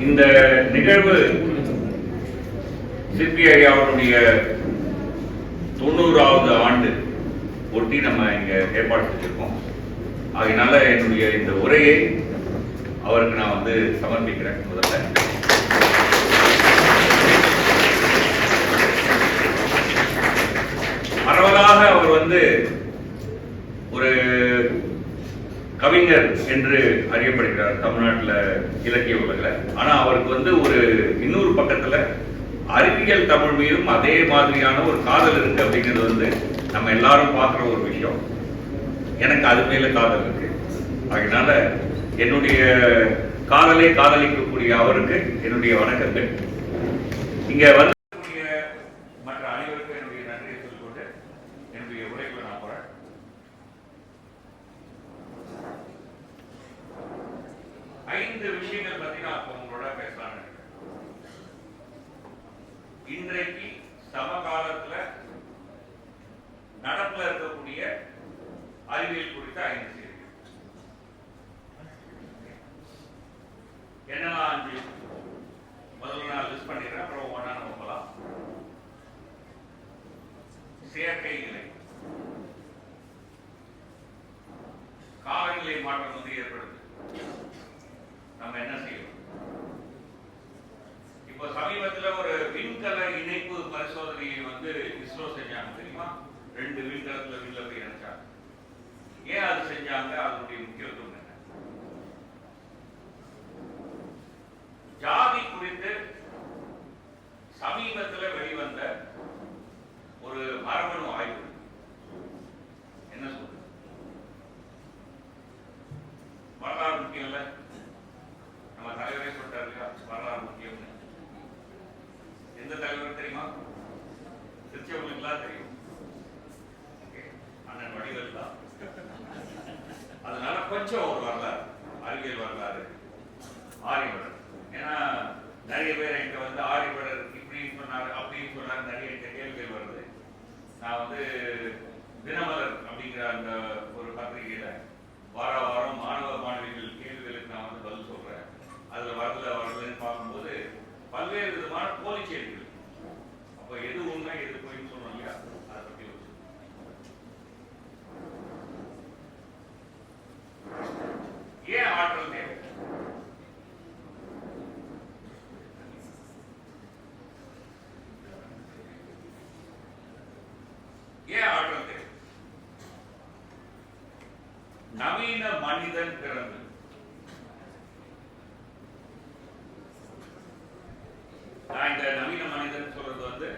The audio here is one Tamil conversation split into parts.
இந்த நிகழ்வு சிபிஐ அவருடைய 90வது ஆண்டு ஒட்டி நம்ம இங்க ஏற்பாடு செஞ்சிருக்கோம். அதனால என்னுடைய இந்த உரையை அவருக்கு நான் வந்து சமர்ப்பிக்கிறேன். முதல்ல பரவலாக அவர் வந்து ஒரு கவிஞர் என்று அறியப்படுகிறார் தமிழ்நாட்டில் இலக்கிய உலகில். ஆனா அவருக்கு வந்து ஒரு இன்னொரு பக்கத்துல அறிவியல் தமிழ் மீதும் அதே மாதிரியான ஒரு காதல் இருக்கு அப்படிங்கிறது வந்து நம்ம எல்லாரும் பார்க்குற ஒரு விஷயம். எனக்கு அது மேல காதல் இருக்கு. அதனால என்னுடைய காதலை காதலிக்கக்கூடிய அவருக்கு என்னுடைய வணக்கங்கள். இங்க வந்து மற்ற அனைவருக்கும் என்னுடைய நன்றியை சொல்லிக்கொண்டு என்னுடைய உரைக்குள்ள நான் போறேன். ஐந்து விஷயங்கள் பத்தி நான் உங்களோட பேசலாம்னு நினைக்கிறேன். இன்றைக்கு சமகாலத்துல நடப்புல இருக்கக்கூடிய அறிவியல் குறித்த 5 செய்திகள். என்னெல்லாம் 5 முதல்ல நான் லிஸ்ட் பண்ணிடுறேன், அப்புறம் ஒண்ணா நம்ம போகலாம். செயற்கை நிலை, காலநிலை மாற்றம் வந்து ஏற்படுது. நம்ம என்ன செய்யணும்? இப்போ சமீபத்தில் ஒரு விண்கல இணைப்பு பரிசோதனையை வந்து இஸ்ரோ செஞ்சாங்க தெரியுமா? 2 விண்கலத்துல விண்ல போய் இணைச்சாங்க. ஏன் அது செஞ்சாங்க? அதனுடைய முக்கியத்துவம் என்ன? ஜாதி குறித்து சமீபத்தில் வெளிவந்த ஒரு மரபணு ஆய்வு என்ன சொல்றது? வரலாறு முக்கியம் இல்ல? நம்ம தலைவரே சொல்றாரு இல்லையா, வரலாறு முக்கியம். எந்த தலைவர் தெரியுமா? திருச்சியவங்களுக்குலாம் தெரியும், அண்ணன் வடிவேல் தான். அதனால கொஞ்சம் ஒரு வரலாறு, அறிவியல் வரலாறு, ஆரியவடர். ஏன்னா நிறைய பேர் என்கிட்ட வந்து ஆரியவடர் இப்படின்னு சொன்னாரு அப்படின்னு சொன்னாரு, நிறைய கேள்விகள் வருது. நான் வந்து தினமலர் அப்படிங்கிற அந்த ஒரு பத்திரிகையில வார வாரம் மாணவ மாணவிகள் கேள்விகளுக்கு நான் வந்து பதில் சொல்றேன். அதுல வரலன்னு பார்க்கும்போது பல்வேறு விதமான போலி செய்திகள். அப்ப எது உண்மை எது போயின்னு சொன்னோம் இல்லையா, அதை பத்தி ஏன் ஆற்றல் தேவை? ஏன் ஆற்றல் தேவை? நவீன மனிதன் பிறந்து நான் இந்த நவீன மனிதன் சொல்றது வந்து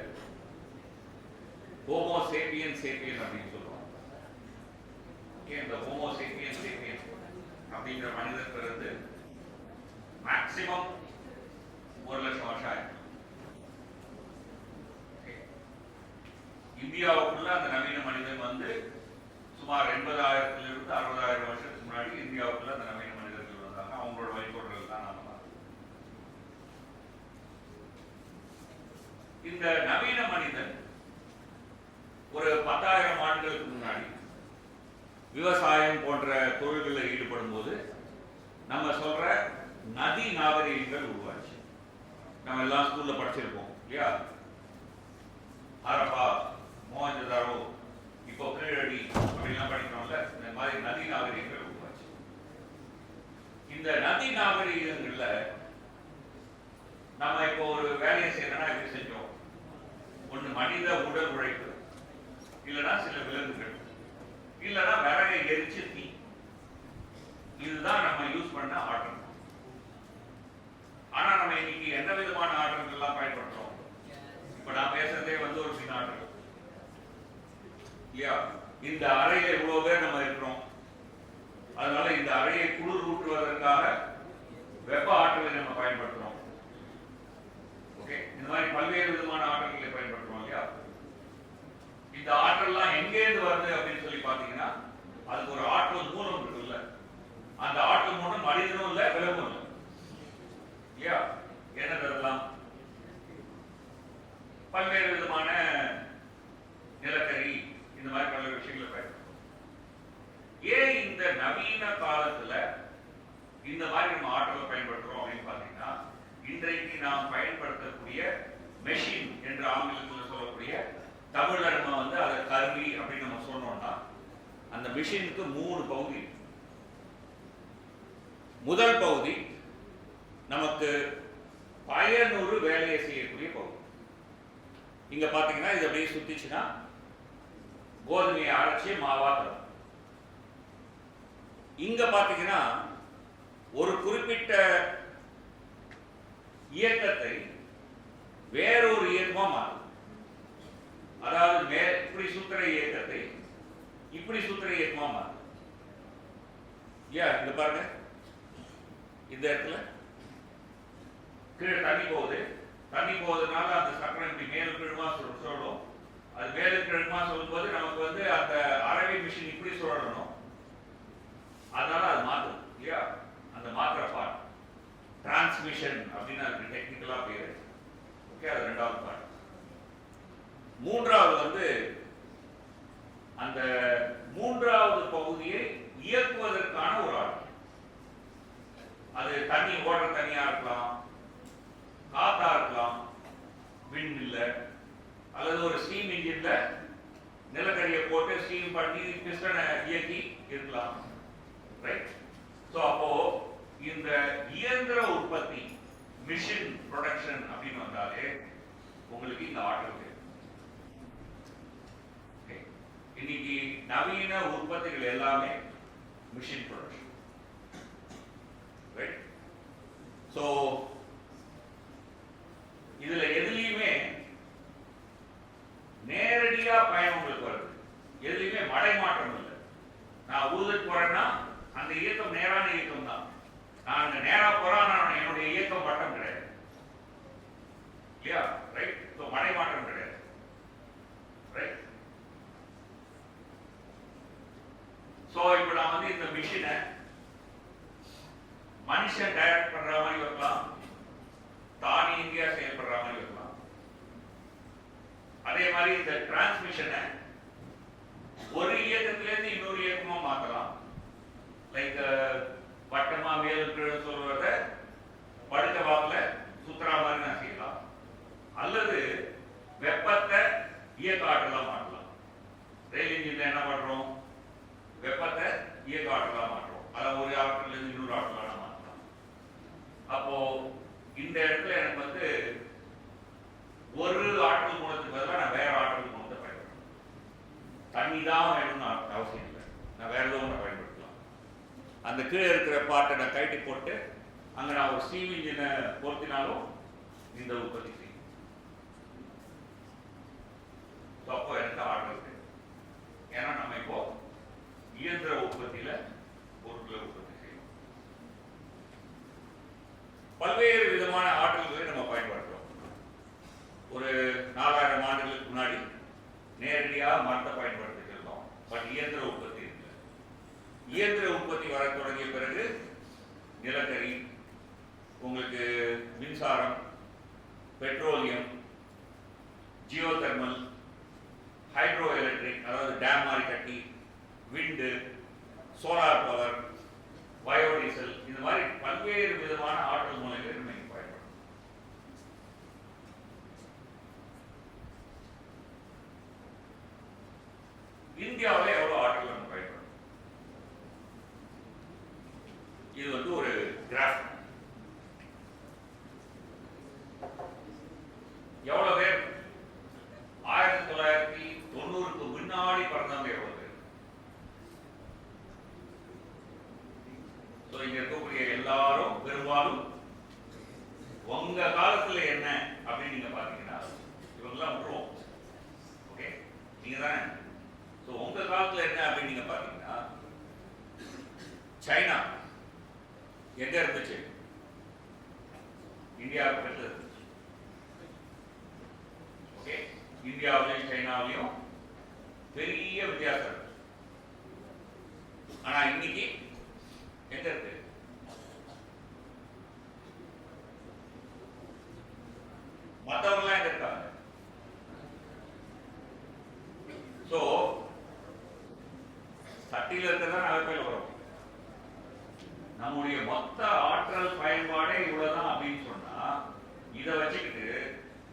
ஹோமோ சேப்பியன் சேப்பியன் அப்படின்னு சொல்றோம். இந்த ஹோமோ சேப்பியன் சேப்பியன் அப்படிங்கிற மனிதன் பிறந்து மேக்சிமம் 1 லட்சம் வருஷம் ஆயிருக்கு. இந்தியாவுக்குள்ள அந்த நவீன மனிதன் வந்து சுமார் 80,000 60,000 வருஷத்துக்கு முன்னாடி இந்தியாவுக்குள்ள அந்த நவீன மனிதர்கள் வந்தாங்க. அவங்களோட வழிபடுறது தான் நாம. இந்த நவீன மனிதன் ஒரு 10,000 ஆண்டுகளுக்கு முன்னாடி விவசாயம் போன்ற தொழில்களில் ஈடுபடும் போது நம்ம சொல்ற நதி நாகரீகங்கள் உருவாச்சு. நம்ம எல்லாம் ஸ்கூல்ல படிச்சிருப்போம் இல்லையா? ஹரப்பா, மொஹஞ்சதாரோ, இப்போ கீழடி அப்படிலாம் படிக்கிறோம்ல. இந்த மாதிரி நதி நாகரீகங்கள் உருவாச்சு. இந்த நதி நாகரீகங்கள்ல நம்ம இப்போ ஒரு வேலையை செய்யறோம்னா எப்படி செஞ்சோம்? ஒண்ணு மனித உடல் உழைப்பு, இல்லைன்னா சில விலங்குகள், இல்லைன்னா விறகை எரிச்சு தீ. இதுதான் நம்ம யூஸ் பண்ண ஆற்றல். ஆனா நம்ம இன்னைக்கு எந்த விதமான ஆற்றல்கள் எல்லாம் பயன்படுத்துறோம்? இப்ப நான் பேசுறதே வந்து ஒரு சின்ன ஆற்றல் இல்லையா? இந்த அறையில இவ்வளவு பேர் நம்ம இருக்கிறோம். அதனால இந்த அறையை குளிர் ஊற்றுவதற்காக வெப்ப ஆற்றலை நம்ம பயன்படுத்துறோம். ஓகே, இந்த மாதிரி பல்வேறு விதமான ஆற்றல்களை பயன்படுத்துறோம் இல்லையா? இந்த ஆற்றல்லாம் எங்கேருந்து வருது அப்படின்னு சொல்லி பாத்தீங்கன்னா, அதுக்கு ஒரு ஆற்றல் மூலம் இருக்குல்ல. அந்த ஆற்றல் மூலம் மனிதனும் இல்ல, விலங்கும் இல்லை இல்லையா? என்னதெல்லாம் பல்வேறு விதமான நிலக்கரி, இந்த மாதிரி பல்வேறு விஷயங்களை பயன்படுத்தும். ஏன் இந்த நவீன காலத்துல இந்த மாதிரி நம்ம ஆற்றலை பயன்படுத்துறோம் அப்படின்னு பாத்தீங்கன்னா, இன்றைக்கு நாம் பயன்படுத்தக்கூடிய மெஷின் என்று ஆங்கிலத்தில் சொல்லக்கூடிய தமிழ்ல நம்ம வந்து அதை கருவி அப்படின்னு நம்ம சொன்னோம்னா அந்த மெஷினுக்கு 3 பகுதி. முதல் பகுதி நமக்கு பயனுறு வேலையை செய்யக்கூடிய பகுதி. இங்க பாத்தீங்கன்னா இது அப்படியே சுத்திச்சுன்னா கோதுமையை அரைச்சி மாவா தரும். இங்க பாத்தீங்கன்னா ஒரு குறிப்பிட்ட இயக்கத்தை வேறொரு இயக்கமா மாறும். அதாவது இப்படி சுத்துற இயக்கத்தை இப்படி சுத்துற இயக்கமா மாறும். இங்க பாருங்க, இந்த இடத்துல கீழே தண்ணி போகுது. தண்ணி போவதனால அந்த சக்கரம் இப்படி மேலும் கீழுமா சுழலும். அது மேலும் கீழுமா சொல்லும் போது நமக்கு வந்து அந்த அரவை மிஷின் இப்படி சுழலணும். அதனால அது மாற்றும் இல்லையா? அந்த மாத்திர பார்ட் டிரான்ஸ்மிஷன் அப்படின்னு அதுக்கு டெக்னிக்கலா பேரு. ஓகே, அது 2வது பார்ட். 3வது வந்து அந்த 3வது பகுதியை இயக்குவதற்கான ஒரு ஆள். அது தண்ணி ஓடுற தண்ணியா இருக்கலாம், காத்தா இருக்கலாம், விண்ட் இல்ல, அல்லது ஒரு ஸ்டீம் இன்ஜின்ல நிலக்கரியை போட்டு ஸ்டீம் பண்ணி பிஸ்டனை இயக்கி இருக்கலாம். ரைட்? சோ அப்போ இந்த இயந்திர உற்பத்தி மிஷின் ப்ரொடக்ஷன் அப்படின்னு வந்தாலே உங்களுக்கு இந்த ஆர்டர் தேவை. இன்னைக்கு நவீன உற்பத்திகள் எல்லாமே மிஷின் ப்ரொடக்ஷன். ரைட்? சோ இதுல எதுலையுமே நேரடியா பயன் உங்களுக்கு வருது. எதுலையுமே மடைமாற்றம் இல்லை. நான் ஊருக்கு போறேன்னா அந்த இயக்கம் நேரான இயக்கம் தான். நான் நேரா போறான், என்னுடைய இயக்கம் வட்டம் கிடையாது இல்லையா? ரைட்? சோ மடைமாற்றம் கிடையாது. ரைட்? சோ இப்ப நான் வந்து இந்த மிஷினை மனுஷன் டைரக்ட் பண்ற மாதிரி இருக்கலாம், தானியங்கியா செயல்படுற மாதிரி இருக்கலாம். அதே மாதிரி இந்த டிரான்ஸ்மிஷனை ஒரு இயக்கத்திலிருந்து இன்னொரு இயக்கமா மாத்தலாம். லைக் வட்டமா மேலுக்கு சொல்றத படுக்க வாக்குல சுத்துற மாதிரி நான் செய்யலாம். அல்லது வெப்பத்தை இயக்க ஆற்றலா மாற்றலாம். ரயில் இன்ஜின்ல என்ன பண்றோம்? வெப்பத்தை இயக்க ஆற்றலா மாற்றோம். அதை ஒரு ஆற்றல இருந்து இன்னொரு ஆற்றலா மாற்றலாம். அப்போ இந்த இடத்துல எனக்கு வந்து ஒரு ஆற்றல் மூலத்துக்கு பதிலாக நான் வேற ஆற்றல் மூலத்தை பயன்படுத்தலாம். தண்ணி தான் வேணும்னு அவசியம் இல்லை, நான் வேற எதுவும் பயன்படுத்தலாம். அந்த கீழே இருக்கிற பாட்டை நான் கைட்டி போட்டு அங்க நான் ஒரு ஸ்டீம் இன்ஜினை பொருத்தினாலும் இந்த உற்பத்தி செய்யும். அப்போ எனக்கு ஆற்றல் இருக்கு. ஏன்னா நம்ம இப்போ இயந்திர உற்பத்தியில பொருட்களை உற்பத்தி செய்யும். பல்வேறு விதமான ஆற்றல்களை நம்ம பயன்படுத்துறோம். ஒரு 4000 ஆண்டுகளுக்கு முன்னாடி நேரடியாக மரத்தை பயன்படுத்திட்டு இருந்தோம். பட் இயந்திர உற்பத்தி இருக்கு. இயந்திர உற்பத்தி வர தொடங்கிய பிறகு நிலக்கரி, உங்களுக்கு மின்சாரம், பெட்ரோலியம், ஜியோதெர்மல், ஹைட்ரோ எலக்ட்ரிக் அதாவது டேம் மாதிரி கட்டி, விண்டு, சோலார் பவர், பயோடீசல், இந்த மாதிரி பல்வேறு விதமான ஆற்றல் மூலங்களை நம்ம பயன்படுத்தும். இந்தியாவில் எவ்வளவு ஆற்றல் நம்ம பயன்படுத்தும்? இது வந்து ஒரு கிராஃப். எவ்வளவு பேர் 1990க்கு முன்னாடி பிறந்தவங்க எவ்வளவு பேர்? இங்க இருக்கக்கூடிய எல்லாரும் பெரும்பாலும் உங்க காலத்துல என்ன அப்படின்னு நீங்க பாத்தீங்கன்னா இவங்கெல்லாம் விட்டுருவோம். ஓகே, நீங்க தானே? உங்க காலத்துல என்ன அப்படின்னு நீங்க பாத்தீங்கன்னா சைனா எங்க இருந்துச்சு? இந்தியா பக்கத்துல இருந்துச்சு. ஓகே, இந்தியாவிலையும் சைனாவிலையும் பெரிய வித்தியாசம் இருக்கு. ஆனா இன்னைக்கு எங்க இருக்கு? மத்தவங்க எங்க இருக்காங்க? சோ சட்டியில இருக்கிறதா நகைப்பையில் வரும். நம்முடைய மொத்த ஆற்றல் பயன்பாடே இவ்வளவுதான் அப்படின்னு சொன்னா இதை வச்சுக்கிட்டு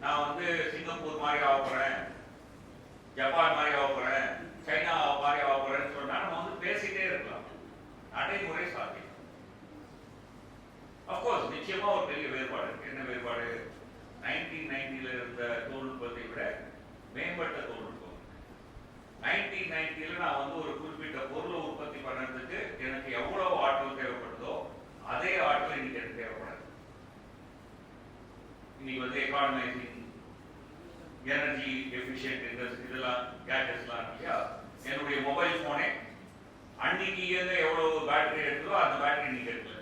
நான் வந்து சிங்கப்பூர் மாதிரி ஆக போறேன், ஜப்பான் மாதிரி ஆக போறேன், சைனா மாதிரி ஆக போறேன்னு சொன்னா நம்ம வந்து பேசிட்டே இருக்கலாம். நடைமுறை சாத்தியம். அப்கோர்ஸ் நிச்சயமா ஒரு பெரிய வேறுபாடு இருக்கு. என்ன வேறுபாடு? 1990ல இருந்த தொழில்நுட்பத்தை விட மேம்பட்ட தொழில்நுட்பம். 1990ல நான் வந்து ஒரு குறிப்பிட்ட பொருளை உற்பத்தி பண்ணுறதுக்கு எனக்கு எவ்வளவு ஆற்றல் தேவைப்படுதோ அதே ஆற்றல் இன்னைக்கு எனக்கு தேவைப்படாது. இன்னைக்கு வந்து எக்கானமைசிங், எனர்ஜி எஃபிஷியன்ட் இதெல்லாம் கேஜெட்ஸ்லாம் இல்லையா? என்னுடைய மொபைல் போனே அன்னைக்கு எவ்வளவு பேட்டரி எடுத்ததோ அந்த பேட்டரி இன்னைக்கு எடுக்கல.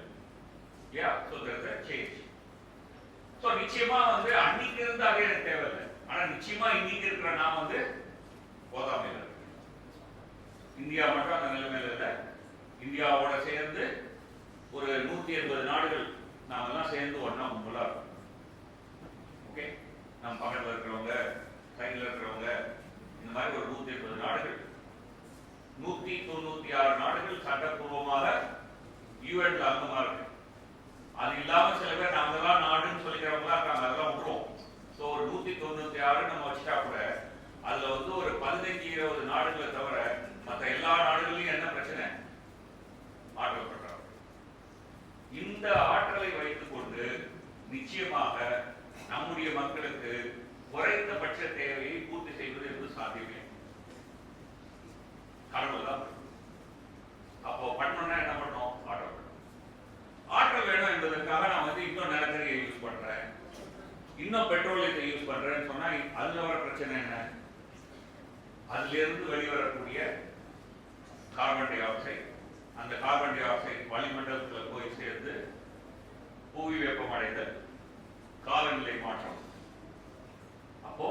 Yeah, so there's a change. So நிச்சயமா வந்து அன்னைக்கு இருந்தாலே எனக்கு தேவையில்லை. ஆனா நிச்சயமா இன்னைக்கு இருக்கிற நாம் வந்து போதாமையில் இருக்கு. இந்தியா மட்டும் அந்த நிலைமையில இல்லை. இந்தியாவோட சேர்ந்து ஒரு 180 நாடுகள் நாம எல்லாம் சேர்ந்து ஒன்னா முல்லா இருக்கும். ஓகே, நம்ம பக்கத்தில் இருக்கிறவங்க, சைடில் இருக்கிறவங்க, இந்த மாதிரி ஒரு 180 நாடுகள், 196 நாடுகள் சட்டப்பூர்வமாக யூஎன்ல அங்கமா இருக்கு. அது இல்லாம சில பேர் நாங்கெல்லாம் நாடுன்னு சொல்லிக்கிறவங்களா இருக்காங்க, அதெல்லாம் விட்டுருவோம். ஸோ ஒரு 196 நம்ம வச்சுட்டா கூட அதுல வந்து ஒரு 15-20 நாடுகளை தவிர மற்ற எல்லா நாடுகளையும் என்ன பிரச்சனை? ஆற்றல் பற்றாக்குறை. இந்த ஆற்றலை வைத்துக் கொண்டு நிச்சயமாக நம்முடைய மக்களுக்கு குறைந்தபட்ச தேவையை பூர்த்தி செய்வது என்பது சாத்தியமே. கடவுள் தான். அப்போ பண்ணணும்னா என்ன பண்ணணும்? ஆற்றல். ஆற்றல் வேணும் என்பதற்காக நான் வந்து இன்னும் நிலக்கரியை யூஸ் பண்றேன், இன்னும் பெட்ரோலியத்தை யூஸ் பண்றேன்னு சொன்னா அதுல வர பிரச்சனை என்ன? அதுல இருந்து வெளிவரக்கூடிய கார்பன் டை ஆக்சைடு, அந்த கார்பன் டை ஆக்சைடு வளிமண்டலத்தில் போய் சேர்ந்து புவி வெப்பமடைதல், காலநிலை மாற்றம். அப்போ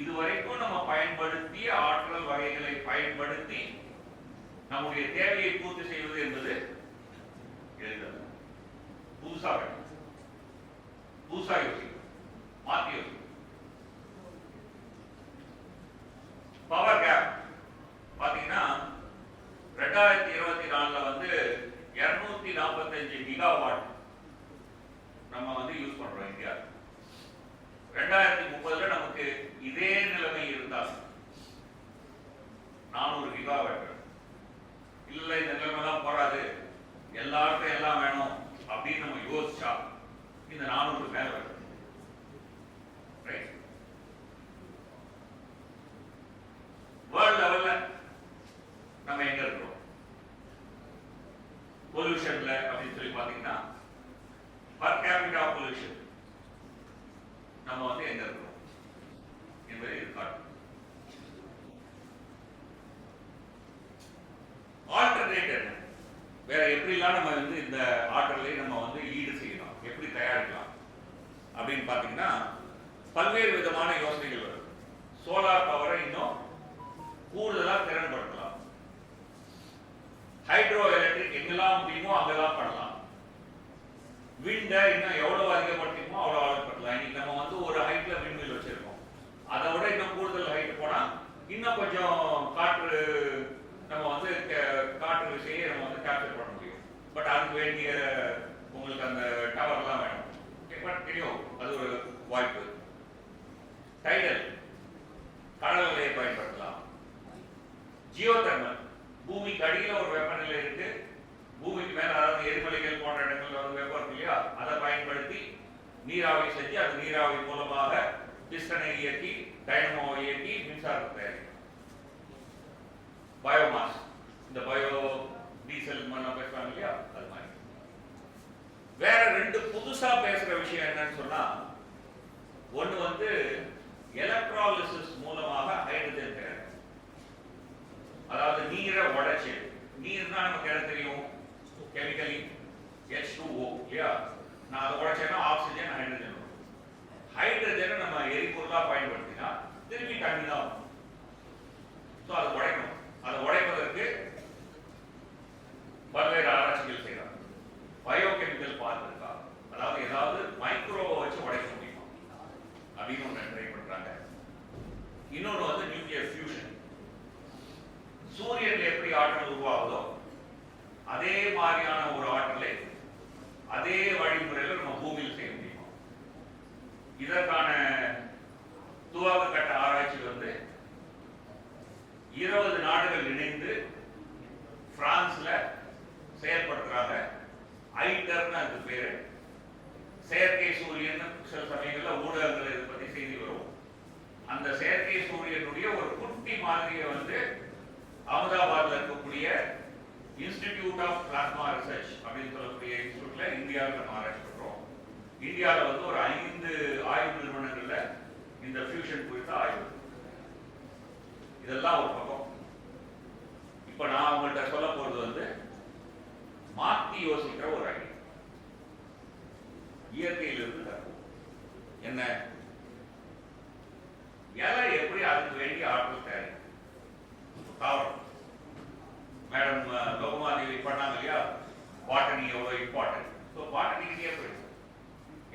இதுவரைக்கும் நம்ம பயன்படுத்திய ஆற்றல் வகைகளை பயன்படுத்தி நம்முடைய தேவையை பூர்த்தி செய்வது என்பது எளிதல்ல. புதுசா யோசிக்கணும், மாற்றி யோசிக்கணும். பவர் கேப் பாத்தீங்கன்னா 2024 வந்து 245 கிகாவாட் நம்ம வந்து யூஸ் பண்றோம் இந்தியா. 2030 நமக்கு இதே நிலைமை இருந்தால் 400 கிகாவாட். இல்ல இந்த நிலைமை தான் போறாது, எல்லாருக்கும் எல்லாம் வேணும் அப்படின்னு நம்ம யோசிச்சா இந்த 400 மேல வரும். வேர்ல்ட் லெவல்ல நம்ம எங்க இருக்கிறோம் பொல்யூஷன்ல அப்படின்னு சொல்லி பாத்தீங்கன்னா, பர் கேபிட்டா பொல்யூஷன் நம்ம வந்து எங்க இருக்கிறோம் என்பதை காட்டும். ஆல்டர்னேட் என்ன? வேற எப்படிலாம் நம்ம வந்து இந்த ஆற்றலை நம்ம வந்து ஈடு செய்யலாம், எப்படி தயாரிக்கலாம் அப்படின்னு பாத்தீங்கன்னா பல்வேறு விதமான யோசனைகள் வரும். சோலார் பவரை இன்னும் கூடுதலா திறன்படுத்தலாம். ஹைட்ரோ எலக்ட்ரிக் எங்கெல்லாம் முடியுமோ அங்கெல்லாம் பண்ணலாம். விண்ட இன்னும் எவ்வளவு அதிகப்படுத்திக்குமோ அவ்வளவு அதிகப்படுத்தலாம். இன்னைக்கு நம்ம வந்து ஒரு ஹைட்ல விண்மில் வச்சிருக்கோம், அதை விட இன்னும் கூடுதல் ஹைட் போனா இன்னும் கொஞ்சம் காற்று நம்ம வந்து காற்று விசையை நம்ம வந்து கேப்சர் பண்ண முடியும். பட் அதுக்கு வேண்டிய உங்களுக்கு அந்த டவர்லாம் வேணும். பட் தெரியும் அது ஒரு வாய்ப்பு. டைடல் கடல் அலையை பயன்படுத்தலாம். ஜியோ தெர்மல் பூமிக்கு அடியில் ஒரு வெப்பநிலை இருக்கு, பூமிக்கு மேல அதாவது எரிமலைகள் போன்ற இடங்கள்ல வந்து வெப்பம் இருக்கு இல்லையா, அதை பயன்படுத்தி நீராவி செஞ்சு அது நீராவி மூலமாக பிஸ்டனை இயக்கி டைனமோவை இயக்கி மின்சாரத்தை தயாரிக்கும். பயோமாஸ், இந்த பயோ டீசல் மண்ணா பேசுறாங்க இல்லையா, அது மாதிரி. வேற ரெண்டு புதுசா பேசுற விஷயம் என்னன்னு சொன்னா, ஒண்ணு வந்து எலக்ட்ராலிசிஸ் மூலமாக ஹைட்ரஜன் தயாரிக்கும். அதாவது நீரை உடைச்சு, நீர்னா நமக்கு என்ன தெரியும், கெமிக்கலி H2O இல்லையா, நான் அதை உடைச்சேன்னா ஆக்சிஜன் ஹைட்ரஜன் வரும். ஹைட்ரஜனை நம்ம எரிபொருளா பயன்படுத்தினா திரும்பி தண்ணி தான் வரும். ஸோ அதை உடைக்கணும். அதை உடைப்பதற்கு பல்வேறு ஆராய்ச்சிகள் செய்யறாங்க. பயோகெமிக்கல் பார்க் இருக்கா, அதாவது ஏதாவது மைக்ரோவை வச்சு உடைக்க முடியுமா அப்படின்னு ஒன்று ட்ரை பண்றாங்க. இன்னொன்று வந்து நியூக்ளியர் ஃபியூஷன். சூரியன்ல எப்படி ஆற்றல் உருவாகுதோ அதே மாதிரியான ஒரு ஆற்றலை அதே வழிமுறையில் நம்ம பூமியில் செய்ய முடியுமா, இதற்கான துவக்க கட்ட ஆராய்ச்சி வந்து 20 நாடுகள் இணைந்து பிரான்ஸ்ல செயல்படுத்துறாங்க. ஐட்டர்னு அதுக்கு பேரு. செயற்கை சூரியன் சில சமயங்கள்ல ஊடகங்கள் இதை பத்தி செய்தி வரும். அந்த செயற்கை சூரியனுடைய ஒரு குட்டி மாதிரியை வந்து அகமதாபாத்ல இருக்கக்கூடிய இன்ஸ்டிடியூட் ஆஃப் பிளாஸ்மா ரிசர்ச் அப்படின்னு சொல்லக்கூடிய இன்ஸ்டிடியூட்ல இந்தியாவில் நம்ம ஆராய்ச்சி பண்றோம். இந்தியாவில் வந்து ஒரு 5 ஆய்வு நிறுவனங்கள்ல இந்த ஃபியூஷன் குறித்த ஆய்வு. இதெல்லாம் ஒரு பக்கம். இப்ப நான் உங்கள்கிட்ட சொல்ல போறது வந்து மாத்தி யோசிக்கிற ஒரு ஐடியா. இயற்கையிலிருந்து தருவோம். என்ன இலை எப்படி அதுக்கு வேண்டிய ஆற்றல் தேவை? தாவரம் மேடம் லோகமாதேவி பண்ணாங்க இல்லையா, பாட்டனி எவ்வளவு இம்பார்ட்டன்ட். ஸோ பாட்டனிக்கு எப்படி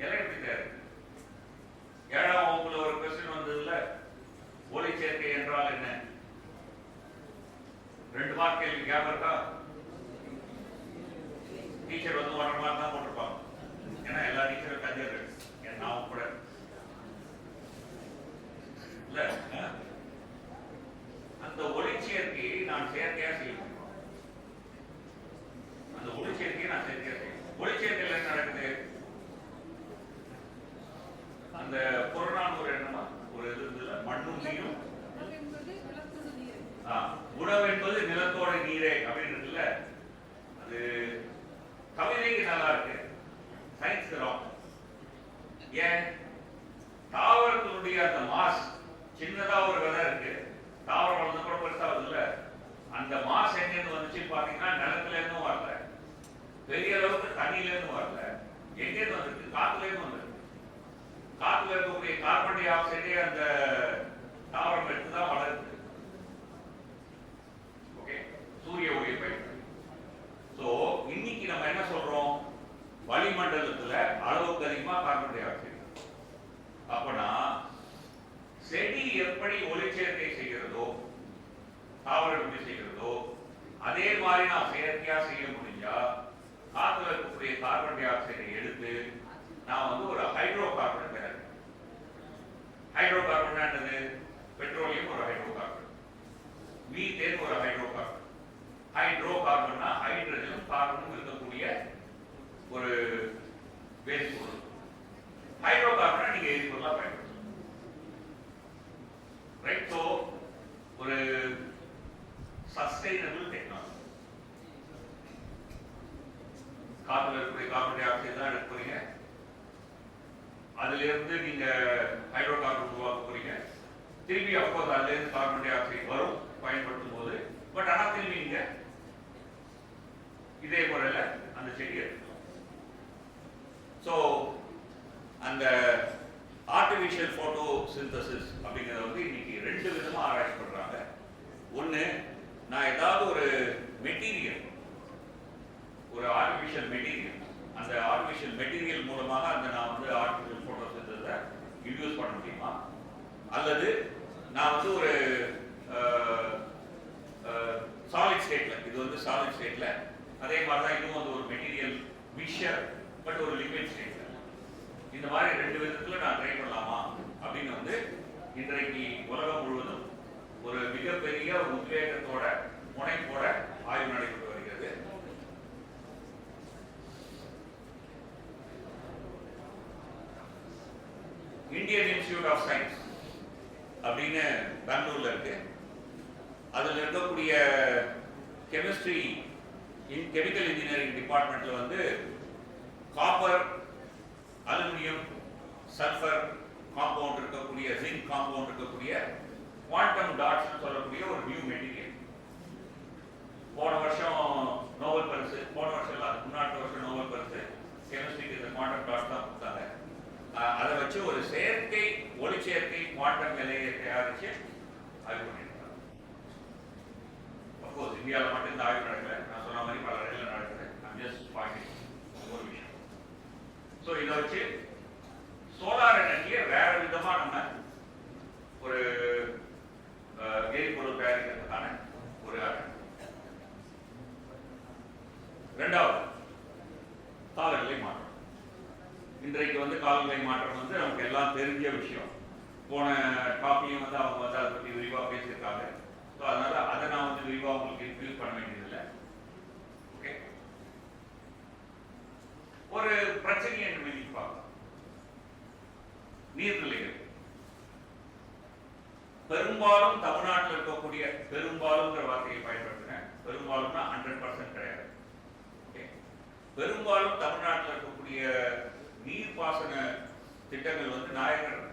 இலை எப்படி தேவை? 7ஆம் வகுப்புல ஒரு கொஸ்டின் வந்ததுல ஒளி சேர்க்கை என்றால் என்ன? 2 மார்க் கேள்வி ஞாபகம் இருக்கா? டீச்சர் வந்து 1.5 மார்க் தான் போட்டிருப்பாங்க. ஏன்னா எல்லா டீச்சரும் கஞ்சர்கள், நான் கூட இல்ல. அந்த ஒளி சேர்க்கையை நான் செயற்கையா செய்ய முடியும். அந்த ஒளி சேர்க்கையை நான் செயற்கையா செய்யணும். ஒளி சேர்க்கையில் என்ன நடக்குது? அந்த புறநானூறு என்னமா ஒரு இது இருந்ததுல, மண்ணும் நீரும் உணவு என்பது நிலத்தோட நீரே அப்படின்னு இருக்குல்ல. அது கவிதைக்கு நல்லா இருக்கு, சயின்ஸ் தரும். ஏன்? தாவரத்தினுடைய அந்த மாஸ் சின்னதா ஒரு விதை இருக்கு, தாவரம் வளர்ந்து கூட பெருசா வருதுல்ல. அந்த மாஸ் எங்கிருந்து வந்துச்சுன்னு பாத்தீங்கன்னா நிலத்துல இருந்தும் வரல, பெரிய அளவுக்கு தண்ணியில இருந்தும் வரல. எங்கிருந்து வந்துருக்கு? காத்துல இருந்து வந்துருக்கு. காத்துல இருக்கக்கூடிய கார்பன் டை ஆக்சைடே அந்த தாவரம் எடுத்துதான் வளருது. ஓகே, சூரிய ஒளியை பயன்படுத்தி. சோ இன்னைக்கு நம்ம என்ன சொல்றோம்? வளிமண்டலத்துல அளவுக்கு அதிகமா கார்பன் டை ஆக்சைடு. அப்பனா செடி எப்படி ஒளிச்சேர்க்கை செய்கிறதோ, தாவரம் எப்படி செய்கிறதோ, அதே மாதிரி நான் செயற்கையா செய்ய முடிஞ்சா காத்துல இருக்கக்கூடிய கார்பன் டை ஆக்சைடை எடுத்து நான் வந்து ஒரு ஹைட்ரோ கார்பன் தயாரிக்கிறேன். ஹைட்ரோ கார்பன் என்னது? பெட்ரோலியம் ஒரு ஹைட்ரோ கார்பன், மீத்தேன் ஒரு ஹைட்ரோ கார்பன். ஹைட்ரோ கார்பன்னா ஹைட்ரஜனும் கார்பனும் இருக்கக்கூடிய ஒரு வேதி பொருள். ஹைட்ரோ கார்பனை நீங்க எரிபொருளா பயன்படுத்தலாம். ரைட்? சோ ஒரு சஸ்டைனபிள் டெக்னாலஜி. காத்துல இருக்கக்கூடிய கார்பன் டை ஆக்சைடு தான் எடுக்க போறீங்க, அதுல இருந்து நீங்க ஹைட்ரோ கார்பன் உருவாக்க போறீங்க. திரும்பி அப்போது அதுல இருந்து கார்பன் டை ஆக்சைடு வரும் பயன்படுத்தும் போது. பட் ஆனா திரும்பி நீங்க இதே முறையில அந்த செடியை எடுக்கலாம். ஸோ அந்த ஆர்டிஃபிஷியல் போட்டோ சிந்தசிஸ் அப்படிங்கிறத வந்து இன்னைக்கு 2 விதமா ஆராய்ச்சி பண்றாங்க. ஒண்ணு, நான் ஏதாவது ஒரு மெட்டீரியல், ஒரு ஆர்டிஃபிஷியல் மெட்டீரியல், அந்த ஆர்டிஃபிஷியல் மெட்டீரியல் மூலமாக அந்த நான் வந்து ஆர்டிஃபிஷியல் போட்டோ சிந்தசிஸை இன்டியூஸ் பண்ண முடியுமா? அல்லது நான் வந்து ஒரு சாலிட் ஸ்டேட்ல, இது வந்து சாலிட் ஸ்டேட்ல, அதே மாதிரி தான் இதுவும் வந்து ஒரு மெட்டீரியல் மிக்சர் பட் ஒரு லிக்விட் ஸ்டேட்ல, இந்த மாதிரி 2 விதத்துல நான் ட்ரை பண்ணலாமா அப்படின்னு வந்து இன்றைக்கு உலகம் முழுவதும் ஒரு மிகப்பெரிய உத்வேகத்தோட முனைப்போட ஆய்வு நடைபெற்று வருகிறது. இந்தியன் இன்ஸ்டிடியூட் ஆஃப் சயின்ஸ் அப்படின்னு பெங்களூர்ல இருக்கு. அதுல இருக்கக்கூடிய கெமிஸ்ட்ரி கெமிக்கல் இன்ஜினியரிங் டிபார்ட்மெண்ட்ல வந்து காப்பர், அலுமினியம், சல்ஃபர் காம்பவுண்ட் இருக்கக்கூடிய, ஜிங்க் காம்பவுண்ட் இருக்கக்கூடிய குவாண்டம் டாட்ஸ் சொல்லக்கூடிய ஒரு நியூ மெட்டீரியல். போன வருஷம் நோபல் பரிசு, போன வருஷம் இல்ல, முன்னாடி வருஷம் நோபல் பரிசு கெமிஸ்ட்ரிக்கு இந்த குவாண்டம் டாட்ஸ் தான் கொடுத்தாங்க. அதை வச்சு ஒரு செயற்கை ஒளிச்சேர்க்கை குவாண்டம் நிலையை தயாரிச்சு ஆய்வு பண்ணியிருக்காங்க. அப்கோர்ஸ் இந்தியாவில் மட்டும் இந்த ஆய்வு நடக்கல, நான் சொன்ன மாதிரி பல இடங்களில் நடக்குது. ஒரு விஷயம். ஸோ இதை வச்சு சோலார் எனர்ஜியை வேற விதமா நம்ம ஒரு எரிபொருள் தயாரிக்கிறதுக்கான ஒரு. இரண்டாவது, காலநிலை மாற்றம். இன்றைக்கு வந்து காலநிலை மாற்றம் வந்து நமக்கு எல்லாம் தெரிஞ்ச விஷயம். போன டாப்லையும் வந்து அவங்க வந்து அதை பற்றி விரிவாக பேசியிருக்காங்க. ஸோ அதனால அதை நான் வந்து விரிவாக உங்களுக்கு இன்ட்ரடியூஸ் பண்ண வேண்டியதில்லை. ஓகே, ஒரு பிரச்சனை என்று வெளிப்பாங்க நீர்நிலைகள் பெரும்பாலும் தமிழ்நாட்டில் இருக்கக்கூடிய, பெரும்பாலுங்கிற வார்த்தையை பயன்படுத்தினேன், பெரும்பாலும்னா 100% கிடையாது. பெரும்பாலும் தமிழ்நாட்டில் இருக்கக்கூடிய நீர்ப்பாசன திட்டங்கள் வந்து நாயகர்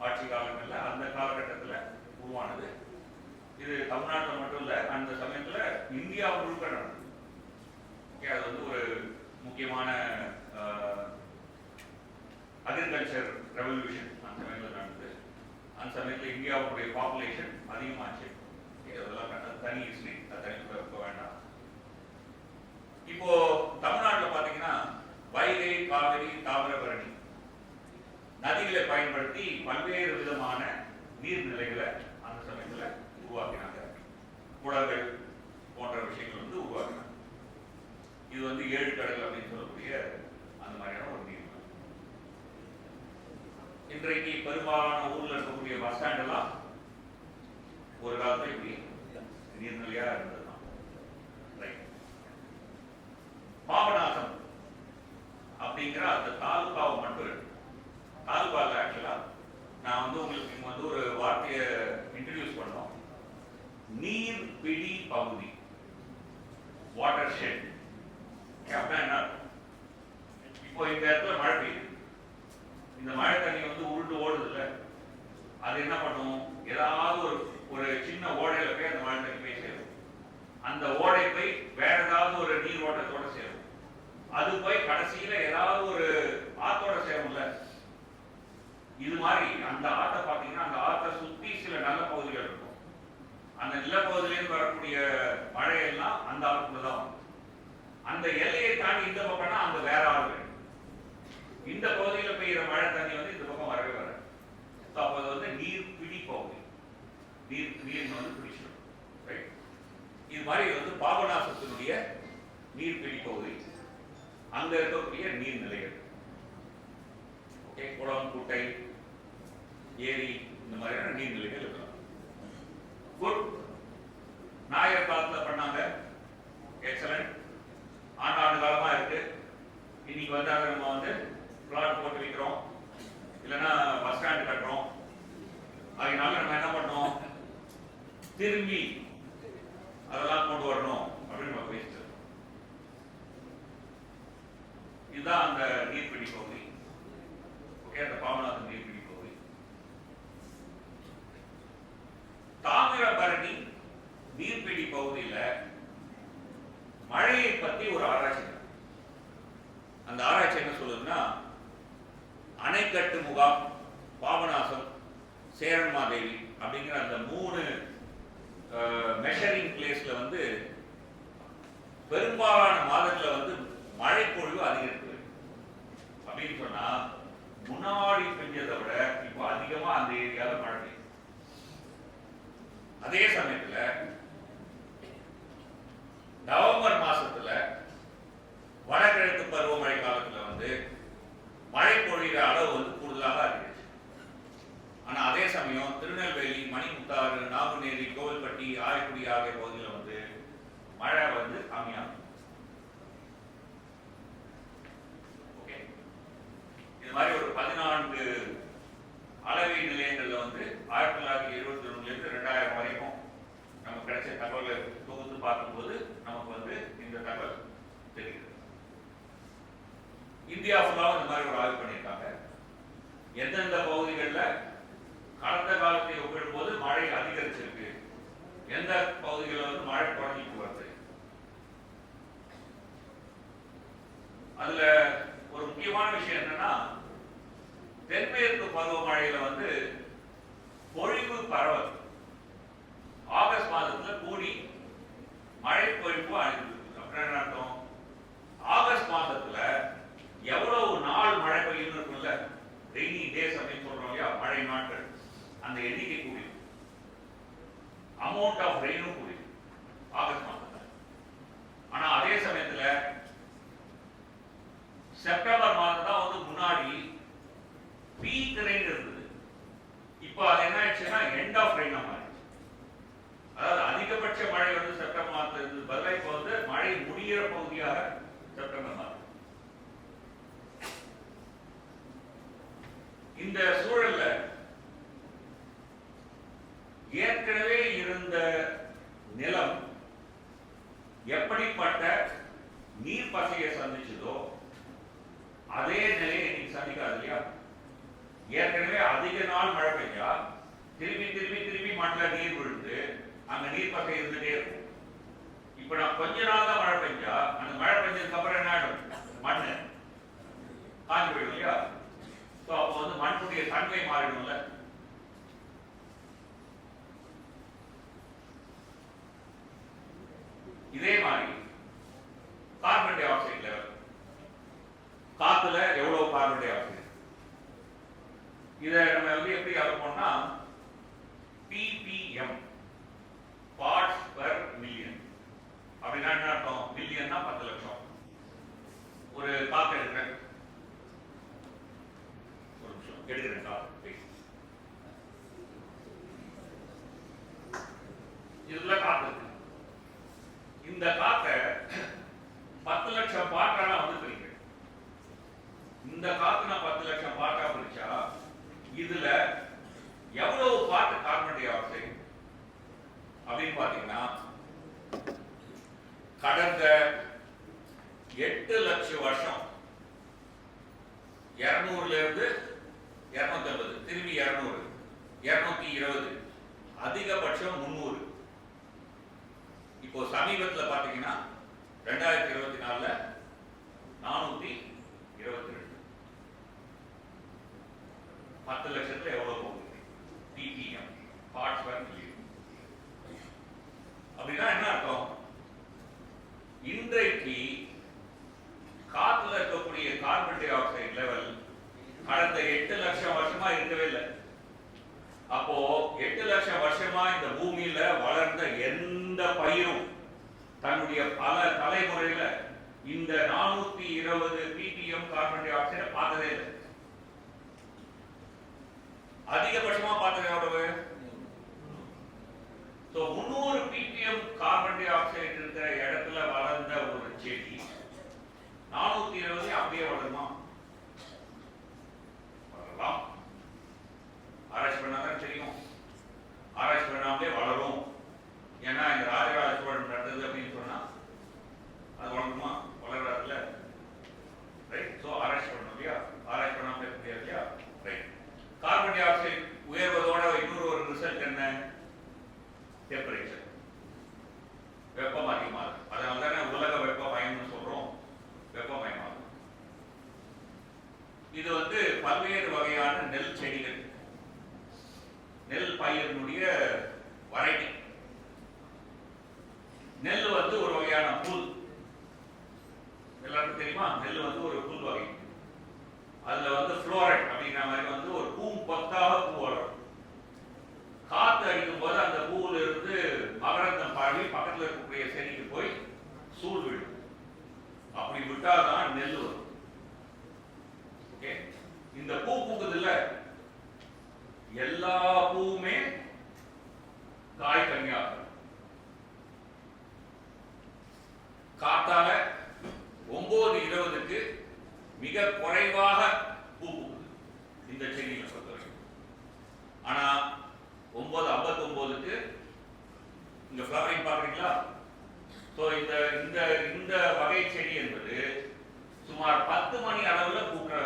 ஆட்சி காலங்களில் அந்த காலகட்டத்தில் உருவானது. இது தமிழ்நாட்டில் மட்டும் இல்லை, அந்த சமயத்தில் இந்தியா முழுக்க நடந்தது. அது வந்து ஒரு முக்கியமான அக்ரிகல்ச்சர் ரெவல்யூஷன் அந்த சமயத்தில் நடந்தது. அந்த சமயத்தில் இந்தியாவுடைய பாப்புலேஷன் அதிகமாச்சு. அதெல்லாம் தனி ஹிஸ்டரி, தனி போக வேண்டாம். இப்போ தமிழ்நாட்டில் பார்த்தீங்கன்னா வைகை, காவிரி, தாமிரபரணி நதிகளை பயன்படுத்தி பல்வேறு விதமான நீர்நிலைகளை அந்த சமயத்தில் உருவாக்கினாங்க. குளங்கள் போன்ற விஷயங்கள் வந்து உருவாக்கினாங்க. இது வந்து 7 கடல் அப்படின்னு சொல்லக்கூடிய அந்த மாதிரியான ஒரு நீர். இன்றைக்கு பெரும்பாலான ஊர்ல இருக்கக்கூடிய பஸ் ஸ்டாண்ட் எல்லாம் ஒரு காலத்துல இப்படி நீர்நிலையா இருந்ததுதான். பாபநாசம் அப்படிங்கிற அந்த தாலுகாவை மட்டும் இருக்கு. தாலுகாவில் ஆக்சுவலா நான் வந்து உங்களுக்கு இங்க வந்து ஒரு வார்த்தையை இன்ட்ரடியூஸ் பண்ணோம். நீர்பிடி பகுதி, வாட்டர் ஷெட். என்ன இப்போ இந்த இடத்துல மழை பெய்யுது, இந்த மழை தண்ணி வந்து உருண்டு ஓடுது இல்லை, அது என்ன பண்ணும், ஏதாவது ஒரு சின்ன ஓடையில போய் அந்த மழை தண்ணி போய் சேரும். அந்த ஓடை போய் வேற ஏதாவது ஒரு நீர் ஓட்டத்தோட சேரும். அது போய் கடைசியில ஏதாவது ஒரு ஆத்தோட சேரும்ல. இது மாதிரி அந்த ஆத்தை பார்த்தீங்கன்னா அந்த ஆத்தை சுத்தி சில நல்ல பகுதிகள் இருக்கும். அந்த நிலப்பகுதியிலேருந்து வரக்கூடிய மழையெல்லாம் அந்த ஆற்றுக்குள்ள தான் வரும். அந்த எல்லையை தாண்டி இந்த பக்கம்னா அந்த வேற ஆறு, இந்த பகுதியில் பெய்கிற மழை தண்ணி வந்து இந்த பக்கம் வரவே வர. அப்போ அது வந்து நீர் பிடி பகுதி, நீர் வந்து பிடிச்சிடும். ரைட், இது மாதிரி வந்து பாபநாசத்தினுடைய நீர் பிடி பகுதி, அங்க இருக்கக்கூடிய நீர்நிலைகள். ஓகே, குளம், குட்டை, ஏரி, இந்த மாதிரியான நீர்நிலைகள் இருக்கலாம். குட், நாயர் காலத்தில் பண்ணாங்க, எக்ஸலண்ட், ஆண்டாண்டு காலமா இருக்கு. இன்னைக்கு வந்தாங்க நம்ம வந்து பிளாட் போட்டு வைக்கிறோம், இல்லைன்னா பஸ் ஸ்டாண்ட் கட்டுறோம். அதனால நம்ம என்ன பண்ணோம், திரும்பி அதெல்லாம் கொண்டு வரணும் அப்படின்னு நம்ம பேசிட்டு. இதுதான் அந்த நீர்பிடி பகுதி. ஓகே, அந்த பாபநாசம் நீர்பிடி பகுதி. தாமிரபரணி நீர்பிடி பகுதியில மழையை பத்தி ஒரு ஆராய்ச்சி. அந்த ஆராய்ச்சி என்ன சொல்லுதுன்னா, அணைக்கட்டு முகாம், பாபநாசம், சேரன்மாதேவி அப்படிங்கிற அந்த 3 மெஷரிங் பிளேஸ்ல வந்து பெரும்பாலான மாதத்துல வந்து மழை பொழிவு அதிகரிப்பு அப்படின்னு சொன்னா, முன்னாடி பெஞ்சதை விட இப்போ அதிகமா அந்த ஏரியாவில் மழை பெய்யும். அதே சமயத்துல நவம்பர் மாசத்துல வடகிழக்கு பருவமழை காலத்துல வந்து மழை பொழிகிற அளவு வந்து கூடுதலாக அதிகரிச்சு. ஆனா அதே சமயம் திருநெல்வேலி, மணிமுத்தாறு, நாங்குநேரி, கோவில்பட்டி, ஆயக்குடி ஆகிய பகுதியில் வந்து மழை வந்து கம்மியாகும். ஓகே, இது மாதிரி ஒரு 14 அளவை நிலையங்கள்ல வந்து 1971 இருந்து 2000 வரைக்கும் நமக்கு கிடைச்ச தகவலை தொகுத்து பார்க்கும்போது நமக்கு வந்து இந்த தகவல் தெரியுது. இந்தியா ஃபுல்லாக இந்த மாதிரி ஒரு ஆய்வு பண்ணியிருக்காங்க. எந்தெந்த பகுதிகளில் கடந்த காலத்தை ஒப்பிடும்போது மழை அதிகரிச்சிருக்கு, எந்த பகுதிகளில் வந்து மழை குறைஞ்சிட்டு வருது. அதுல ஒரு முக்கியமான விஷயம் என்னன்னா, தென்மேற்கு பருவமழையில வந்து பொழிவு பரவல் ஆகஸ்ட் மாதத்துல கூடி மழை பொழிப்பு அழிந்து. அப்படின்னு அர்த்தம், ஆகஸ்ட் மாதத்துல எவ்வளவு நாள் மழை பெய்யும் இருக்குல்ல, ரெய்னி டேஸ் அப்படின்னு சொல்றோம் இல்லையா, மழை நாட்கள், அந்த எண்ணிக்கை கூடி, அமௌண்ட் ஆஃப் ரெயினும் கூடி ஆகஸ்ட் மாதத்துல. ஆனா அதே சமயத்துல செப்டம்பர் மாதம் தான் வந்து முன்னாடி பொன்னிற பகுதியாக செப்டம்பர் மாதம். இந்த சூழல்ல ஏற்கனவே இருந்த நிலம் எப்படிப்பட்ட நீர் பசையை சந்திச்சதோ அதே நிலையை இன்னைக்கு சந்திக்காது இல்லையா? ஏற்கனவே அதிக நாள் மழை பெஞ்சா திரும்பி திரும்பி திரும்பி மண்ணில் நீர் விழுந்து அங்க நீர் பசை இருந்துட்டே இருக்கும். இப்ப நான் கொஞ்ச நாள் தான் மழை பெஞ்சா அந்த மழை பெஞ்சதுக்கு அப்புறம் என்ன ஆயிடும்? மண்ணு காஞ்சி போயிடும் இல்லையா? அப்போ வந்து மண்ணுடைய தன்மை மாறிடும்ல. இதே மாதிரி கார்பன் டை ஆக்சைடு லெவல், காத்துல எவ்வளவு கார்பன் டை ஆக்சைடு, இதை நம்ம வந்து எப்படி அளப்போம்னா ppm parts per million. அப்படின்னா என்ன அர்த்தம்? மில்லியன்னா 10 லட்சம். ஒரு காத்து எடுக்கிறேன், ஒரு நிமிஷம் எடுக்கிறேன் காத்து, இதுல காத்து இருக்கு. இந்த காத்தை 10 லட்சம் பாட்டா வந்து பிரிக்கிறேன். இந்த காத்து நான் 10 லட்சம் பாட்டா பிரிச்சா இதுல எவ்வளவு பாட்டு கார்பன் டை ஆக்சைடு அப்படின்னு பாத்தீங்கன்னா கடந்த 8 லட்சம் வருஷம் 200ல இருந்து 250 திரும்பி 200 220 அதிகபட்சம் 300. இப்போ சமீபத்துல பாத்தீங்கன்னா 2024ல 422. 10 லட்சத்துல எவ்வளவு போகுது? ppm parts per million. அப்படின்னா என்ன அர்த்தம்? இன்றைக்கு காத்துல இருக்கக்கூடிய கார்பன் டை ஆக்சைடு லெவல் கடந்த 8 லட்சம் வருஷமா இருக்கவே இல்லை. அப்போ 8 லட்சம் வருஷமா இந்த பூமியில வளர்ந்த எந்த பயிரும் தன்னுடைய பல தலைமுறையில இந்த 420 ppm கார்பன் டை ஆக்சைடை பார்த்ததே இல்லை. அதிகபட்சமா பார்த்தது எவ்வளவு? 300 ppm கார்பன் டை ஆக்சைடு இருக்கிற இடத்துல வளர்ந்த ஒரு செடி 420 அப்படியே வளருமா? வளரலாம். ஆராய்ச்சி பண்ணாதான் தெரியும். ஆராய்ச்சி பண்ணாமலே வளரும். ஏன்னா இந்த ராஜராஜ சோழன் நடந்தது அப்படின்னு சொன்னா அது வளருமா? வளராதுல. ரைட். சோ ஆராய்ச்சி பண்ணணும் இல்லையா? ஆராய்ச்சி பண்ணாமலே முடியாது இல்லையா? ரைட். கார்பன் டை ஆக்சைடு உயர்வதோட இன்னொரு ஒரு ரிசல்ட் என்ன? டெம்பரேச்சர், வெப்பம் அதிகமாகும். அதனால தானே உலக வெப்பமயம்னு சொல்றோம். வெப்பமயமாகும். இது வந்து பல்வேறு வகையான நெல் செடிகள், நெல் பயிரினுடைய வரைட்டி. நெல் வந்து ஒரு வகையான புல். எல்லாருக்கும் தெரியுமா? நெல் வந்து ஒரு புல் வகை. அதுல வந்து ஃப்ளோரட் அப்படிங்கிற மாதிரி வந்து ஒரு பூங்கொத்தாக பூ வளரும். காத்து அடிக்கும் போது அந்த பூவுல இருந்து மகரந்தம் பாடி பக்கத்துல இருக்கக்கூடிய செடிக்கு போய் சூழ் விடும். அப்படி விட்டாதான் நெல் வரும். ஓகே. இந்த பூ பூக்குது இல்ல, எல்லா பூவுமே காய் கம்மியாகும். காத்தால 9:20க்கு மிக குறைவாக பூ பூக்குது இந்த செடியை பொறுத்தவரைக்கும். ஆனா 9:59க்கு இங்க ஃப்ளவரிங் பாக்குறீங்களா? சோ இந்த இந்த இந்த வகை செடி என்பது சுமார் 10 மணி அளவுல பூக்கிற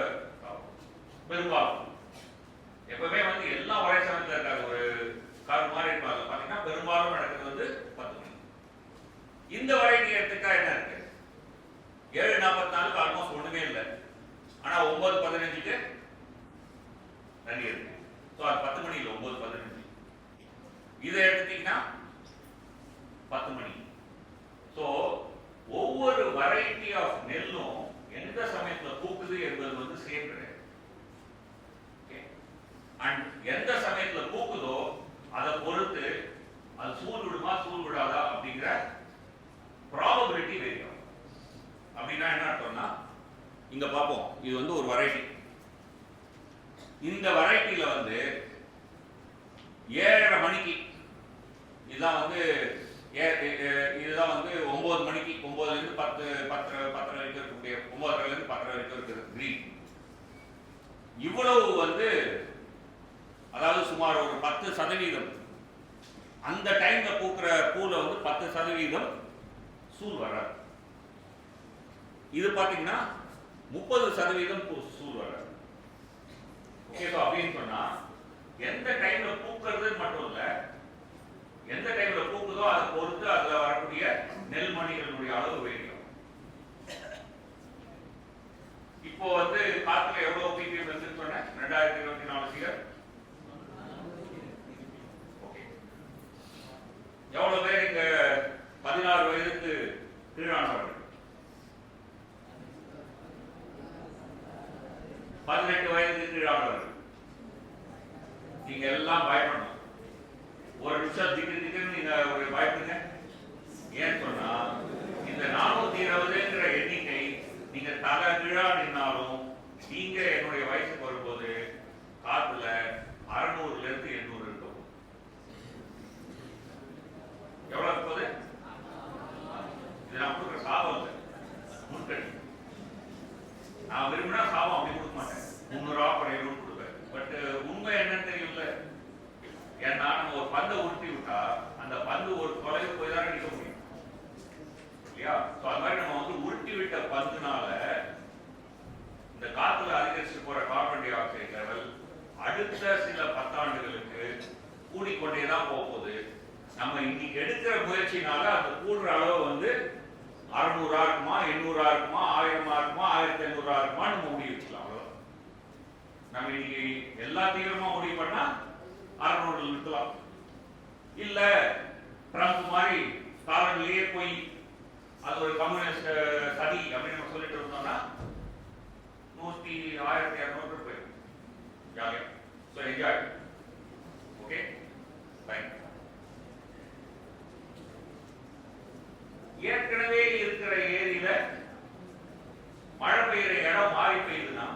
பெரும்பாலும். எப்பவுமே வந்து எல்லா வரை சமயத்துல இருக்காது. ஒரு கார் மாதிரி இருப்பாங்க பாத்தீங்கன்னா பெரும்பாலும் நடக்கிறது வந்து 10 மணி. இந்த வரைட்டி எடுத்துக்கா என்ன இருக்கு? 7:44க்கு ஆல்மோஸ்ட் ஒண்ணுமே இல்லை. ஆனா 9:15க்கு நிறைய இருக்கு. சோ அது 10 மணி இல்லை, 9:15. இதை எடுத்தீங்கன்னா 10 மணி. சோ ஒவ்வொரு வெரைட்டி ஆஃப் நெல்லும் எந்த சமயத்துல பூக்குது என்பது வந்து சேம் கிடையாது. அண்ட் எந்த சமயத்துல பூக்குதோ அதை பொறுத்து அது சூழ் விடுமா சூழ் விடாதா அப்படிங்கிற ப்ராபபிலிட்டி வேறும். அப்படின்னா என்ன அர்த்தம்னா, இங்க பார்ப்போம், இது வந்து ஒரு வெரைட்டி. இந்த வெரைட்டில வந்து 7:30 மணிக்கு இதான் வந்து இதுதான் வந்து 9 மணிக்கு 9லேருந்து 10 வரைக்கும் இருக்கக்கூடிய 9:30லேருந்து 10 வரைக்கும் இருக்கிறது கிரீன். இவ்வளவு வந்து அதாவது சுமார் ஒரு 10% அந்த டைம்ல பூக்கிற பூல வந்து 10% சூல் வராது. இது பாத்தீங்கன்னா 30% சூல் வராது. ஓகே, அப்படின்னு சொன்னா எந்த டைம்ல பூக்கிறது மட்டும் இல்ல, எந்த டைம்ல பூக்குதோ அதை பொறுத்து அதுல வரக்கூடிய நெல்மணிகளுடைய அளவு வேணும். இப்போ வந்து காத்துல எவ்வளவு பிபிஎம் இருக்குன்னு சொன்னேன் 2024 சீர். எவ்வளவு பேர் இங்க 16 வயதுக்கு கீழானவர்கள்? 18 வயதுக்கு கீழானவர்கள். நீங்க எல்லாம் பயப்படணும். ஒரு நிமிஷம் திடீர்னு நீங்க ஒரு பயப்படுங்க. ஏன் சொன்னா இந்த 420ங்கிற எண்ணிக்கை நீங்க தலை கீழா நின்னாலும் நீங்க என்னுடைய வயசுக்கு வரும்போது காத்துல 600லேருந்து 800 இருக்கும். எவ்வளவு இருப்பது? இது நான் கொடுக்குற சாபம் இல்லை, முன்கணி. நான் விரும்பினா சாபம் அப்படி கொடுக்க மாட்டேன், 300 படையணும் கொடுப்பேன். பட் உண்மை என்னன்னு தெரியல. ஏன்னா நம்ம ஒரு பந்தை உருட்டி விட்டா அந்த பந்து ஒரு தொலைவு போய் தான் நிற்க முடியும் இல்லையா? அது மாதிரி நம்ம வந்து உருட்டி விட்ட பந்துனால இந்த காத்துல அதிகரிச்சு போற கார்பன் டை ஆக்சைடு லெவல் அடுத்த சில 10 ஆண்டுகளுக்கு கூடிக்கொண்டேதான் போகுது. நம்ம இன்னைக்கு எடுக்கிற முயற்சினால அந்த கூடுற அளவு வந்து 600 இருக்குமா, 800 இருக்குமா, 1000 இருக்குமா, 1500 இருக்குமா நம்ம முடிவு வச்சுக்கலாம். அவ்வளவுதான். நம்ம இன்னைக்கு எல்லா தீவிரமா முடிவு பண்ணா 600 நிறுத்தலாம். இல்ல ட்ரம்ப் மாதிரி காலனிலேயே போய் அது ஒரு கம்யூனிஸ்ட் சதி அப்படின்னு நம்ம சொல்லிட்டு இருந்தோம்னா 1200 போயிடும். ஜாலியா. So enjoy. Okay, fine. ஏற்கனவே இருக்கிற ஏரியில மழை பெய்யுற இடம் மாறி பெய்யுதுன்னா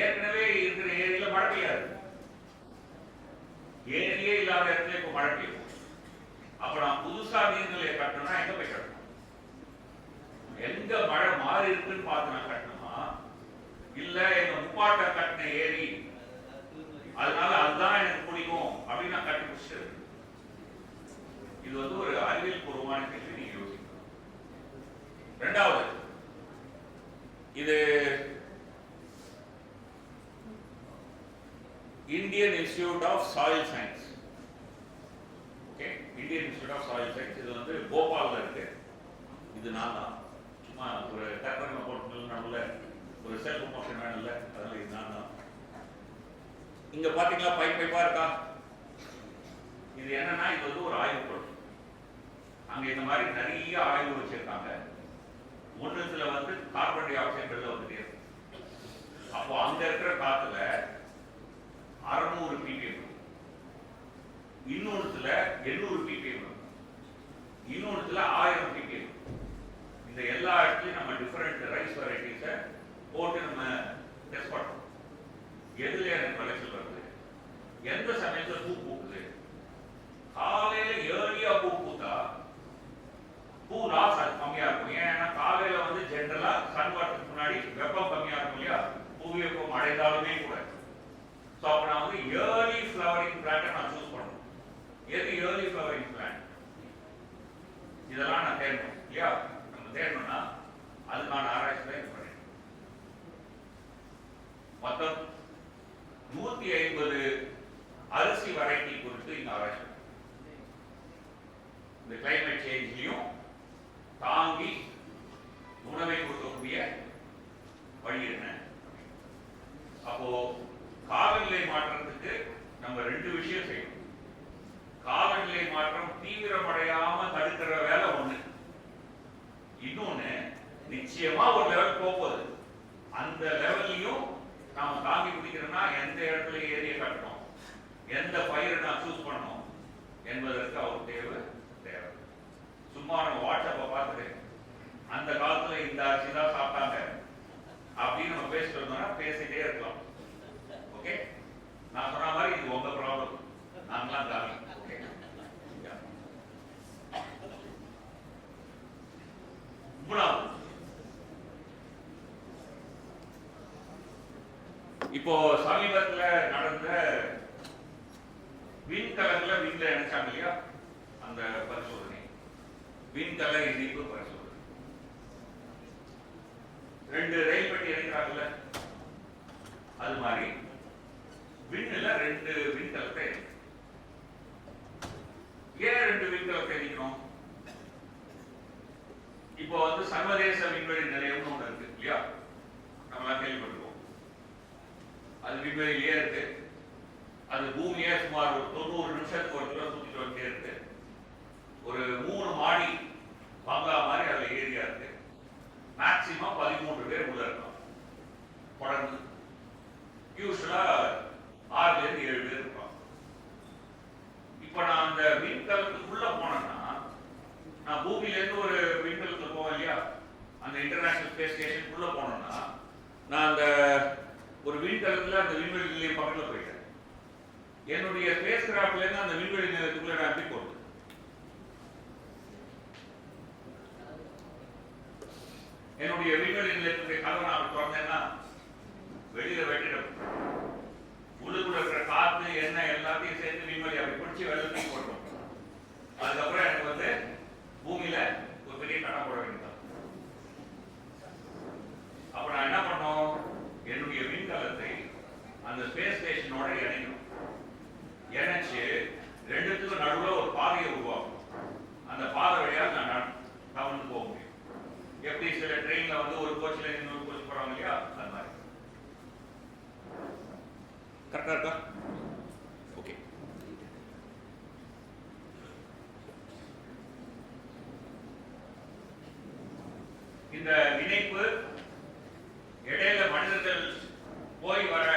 ஏற்கனவே இருக்கிற ஏரியில மழை பெய்யாது. ஏரியே இல்லாத இடத்துல இப்ப மழை பெய்யும். அப்ப நான் புதுசா நீர்நிலையை கட்டணும்னா எங்க போய் கட்டணும்? எங்க மழை மாறி இருக்குன்னு பார்த்து நான் கட்டணுமா, இல்ல எங்க முப்பாட்ட கட்டின ஏரி அதனால அதுதான் எனக்கு பிடிக்கும் அப்படின்னு நான் கட்டி முடிச்சு? இது வந்து ஒரு அறிவியல் பூர்வமான கேள்வி. நீங்க யோசிக்கணும். இரண்டாவது, இது Indian Institute of Soil Science. Okay, Indian Institute of Soil Science. இது வந்து போபால்ல இருக்கு. இது நான் தான் சும்மா ஒரு டேப்பர் போட்டு நடுவில் ஒரு செல்ஃப் ப்ரமோஷன் வேணும் இல்லை, அதனால இது நான் தான். இங்க பாத்தீங்களா பைப்பா இருக்கா? இது என்னன்னா இது வந்து ஒரு ஆய்வு பொருள். அங்க இந்த மாதிரி நிறைய ஆய்வு வச்சிருக்காங்க. ஒண்ணுத்துல வந்து கார்பன் டை ஆக்சைடு வெளில வந்துட்டே இருக்கு. அப்போ அங்க இருக்கிற காத்துல 600 ppm, இன்னொன்னுல 800 ppm, இன்னொன்னுல 1000 ppm. இந்த எல்லா இடத்துலயும் நம்ம டிஃபரெண்ட் ரைஸ் வெரைட்டிஸை போட்டு நம்ம டெஸ்ட் பண்றோம். எதுல எனக்கு விளைச்சல் வருது, எந்த சமயத்துல பூ பூக்குது. காலையில ஏர்லியா பூ பூத்தா பூ லாஸ் அது கம்மியா இருக்கும். ஏன்னா காலையில வந்து ஜென்ரலா சன் வரதுக்கு முன்னாடி வெப்பம் கம்மியா இருக்கும் இல்லையா, புவியப்பம் அடைந்தாலுமே கூட. ஸோ அப்போ நான் வந்து ஏர்லி ஃப்ளவரிங் பிளான்ட்டை நான் சூஸ் பண்ணணும். எது ஏர்லி ஃப்ளவரிங் பிளான்ட்? இதெல்லாம் நான் தேடணும் இல்லையா? நம்ம தேடணும்னா அதுக்கான ஆராய்ச்சி தான் இது பண்ணேன். மொத்தம் 150 அரிசி வெரைட்டி குறித்து இங்க ஆராய்ச்சி. இந்த கிளைமேட் சேஞ்ச்லையும் தாங்கி உணவை கொடுக்கக்கூடிய வழி என்ன? அப்போ காலநிலை மாற்றத்துக்கு நம்ம 2 விஷயம் செய்யணும். காலநிலை மாற்றம் தீவிரமடையாம தடுக்கிற வேலை ஒண்ணு. இன்னொன்னு, நிச்சயமா ஒரு லெவல் போகுது, அந்த லெவல்லையும் நாம தாங்கி பிடிக்கிறோம்னா எந்த இடத்துல ஏரியை கட்டணும், எந்த பயிரை நான் சூஸ் பண்ணணும் என்பதற்கு அவர் தேவை. சும்மா நம்ம வாட்ஸ்அப்பை பார்த்துட்டு அந்த காலத்துல இந்த அரிசி தான் சாப்பிட்டாங்க அப்படின்னு நம்ம பேசிட்டு இருந்தோம்னா பேசிட்டே இருக்கலாம். ஓகே, நான் சொன்ன மாதிரி இது உங்க ப்ராப்ளம், நாங்களாம் தாங்க. ஓகே, இப்போ சமீபத்துல நடந்த விண்கலங்களை விண்ல இணைச்சாங்க இல்லையா, அந்த பரிசோதனை விண்கல இணைப்பு பரிசோதனை. 2 ரயில் பெட்டி இணைக்கிறாங்கல்ல, அது மாதிரி விண்ணில 2 விண்கலத்தை. ஏன் 2 விண்கலத்தை இணைக்கணும்? இப்போ வந்து சர்வதேச விண்வெளி நிலையம்னு ஒன்று இருக்கு இல்லையா, நம்மளாம் கேள்விப்பட்டிருக்கோம். அது விண்வெளியிலே இருக்கு. அது பூமியை சுமார் ஒரு 90 நிமிஷத்துக்கு ஒரு தடவை சுத்திட்டு வந்துட்டே இருக்கு. ஒரு 3 மாடி பங்களா மாதிரி அதுல ஏரியா இருக்கு. மேக்சிமம் 13 பேர் உள்ள இருக்கலாம் தொடர்ந்து. யூஸ்வலா 6 ல இருந்து 7 பேர் இருப்பாங்க. இப்ப நான் அந்த விண்கலத்துக்குள்ள போனேன்னா, நான் பூமியில இருந்து ஒரு விண்கலத்துல போவேன் இல்லையா, அந்த இன்டர்நேஷனல் ஸ்பேஸ் ஸ்டேஷனுக்குள்ள போனோம்னா, நான் அந்த ஒரு விண்கலத்துல அந்த விண்வெளி நிலையம் பக்கத்துல போயிட்டேன். என்னுடைய ஸ்பேஸ் கிராஃப்ட்ல இருந்து அந்த விண்வெளி நிலையத்துக்குள்ள நான் எப்படி போறது? என்னுடைய விண்வெளி நிலையத்துடைய கதவை நான் திறந்தேன்னா வெளியில வெட்டிடும். உள்ளுக்குள்ள இருக்கிற காத்து எண்ணெய் எல்லாத்தையும் சேர்த்து விண்வெளி அப்படி பிடிச்சி வெள்ளத்தை போட்டோம். அதுக்கப்புறம் எனக்கு வந்து பூமியில ஒரு பெரிய கடம் போட வேண்டியதான். அப்ப நான் என்ன பண்ணோம், என்னுடைய விண்கலத்தை அந்த ஸ்பேஸ் ஸ்டேஷனோட இணைக்கணும். இணைச்சு 2த்துக்கும் நடுவில் ஒரு பாதையை உருவாக்கணும். அந்த பாதை வழியாக நான் டவுனுக்கு போக முடியும். எப்படி சில ட்ரெயின்ல வந்து ஒரு கோச்சில் இன்னொரு கோச் போறாங்க இல்லையா, அது மாதிரி. கரெக்டா இருக்கா? ஓகே. இந்த இணைப்பு இடையில மனிதர்கள் போய் வர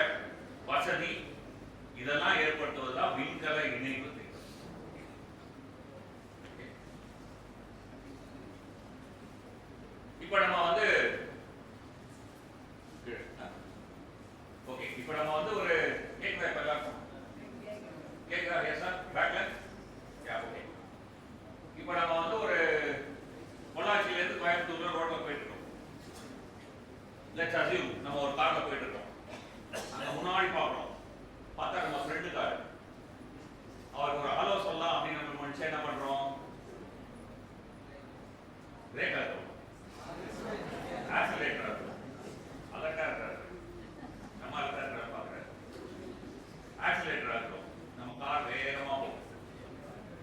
வசதி இதெல்லாம் ஏற்படுத்துவதுதான் விண்கல இணைப்பு. இப்ப நம்ம வந்து ஓகே, இப்ப நம்ம வந்து ஒரு கேக்குதா? இப்ப எல்லாருக்கும் கேக்குதா? எஸ் சார், பேக்ல யா ஓகே. இப்ப நம்ம வந்து ஒரு பொள்ளாச்சியில இருந்து கோயம்புத்தூர்ல ரோட்ல போயிட்டு இருக்கோம். லெட்ஸ் அஸ்யூம் நம்ம ஒரு கார்ல போயிட்டு இருக்கோம். அங்க முன்னாடி பாக்குறோம், பார்த்தா நம்ம ஃப்ரெண்டு கார். அவருக்கு ஒரு ஹலோ சொல்லலாம் அப்படின்னு நம்ம நினைச்சு என்ன பண்றோம்? பிரேக் ஆகும், ஆக்சிலேட்டர் ஆகும், அலர்ட்டா இருக்காரு, நம்ம அலர்ட்டா பாக்குறாரு, ஆக்சிலேட்டர் ஆகும், நம்ம கார் வேகமா போகும்.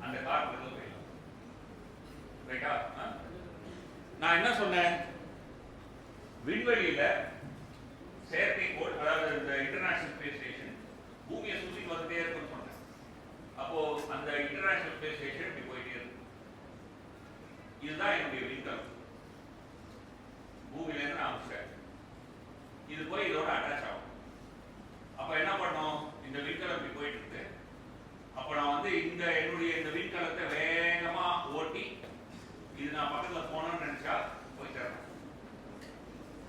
அந்த கார் போயிடலாம். ரைட்டா? நான் என்ன சொன்னேன், விண்வெளியில செயற்கைக்கோள், அதாவது இந்த இன்டர்நேஷனல் ஸ்பேஸ் ஸ்டேஷன் பூமியை சுற்றிட்டு வந்துட்டே இருக்குன்னு சொன்னேன். அப்போ அந்த இன்டர்நேஷனல் ஸ்பேஸ் ஸ்டேஷன் இப்படி போயிட்டே இருக்கு. இதுதான் என்னுடைய விண்கலம். பூமியில இருந்து நான் அனுப்பிச்சேன், இது போய் இதோட அட்டாச் ஆகும். அப்ப என்ன பண்ணோம், இந்த விண்கலம் இப்படி போயிட்டு இருக்கு. அப்ப நான் வந்து இந்த என்னுடைய இந்த விண்கலத்தை வேகமா ஓட்டி இது நான் பக்கத்துல போனோம்னு நினைச்சா போய் தரணும்.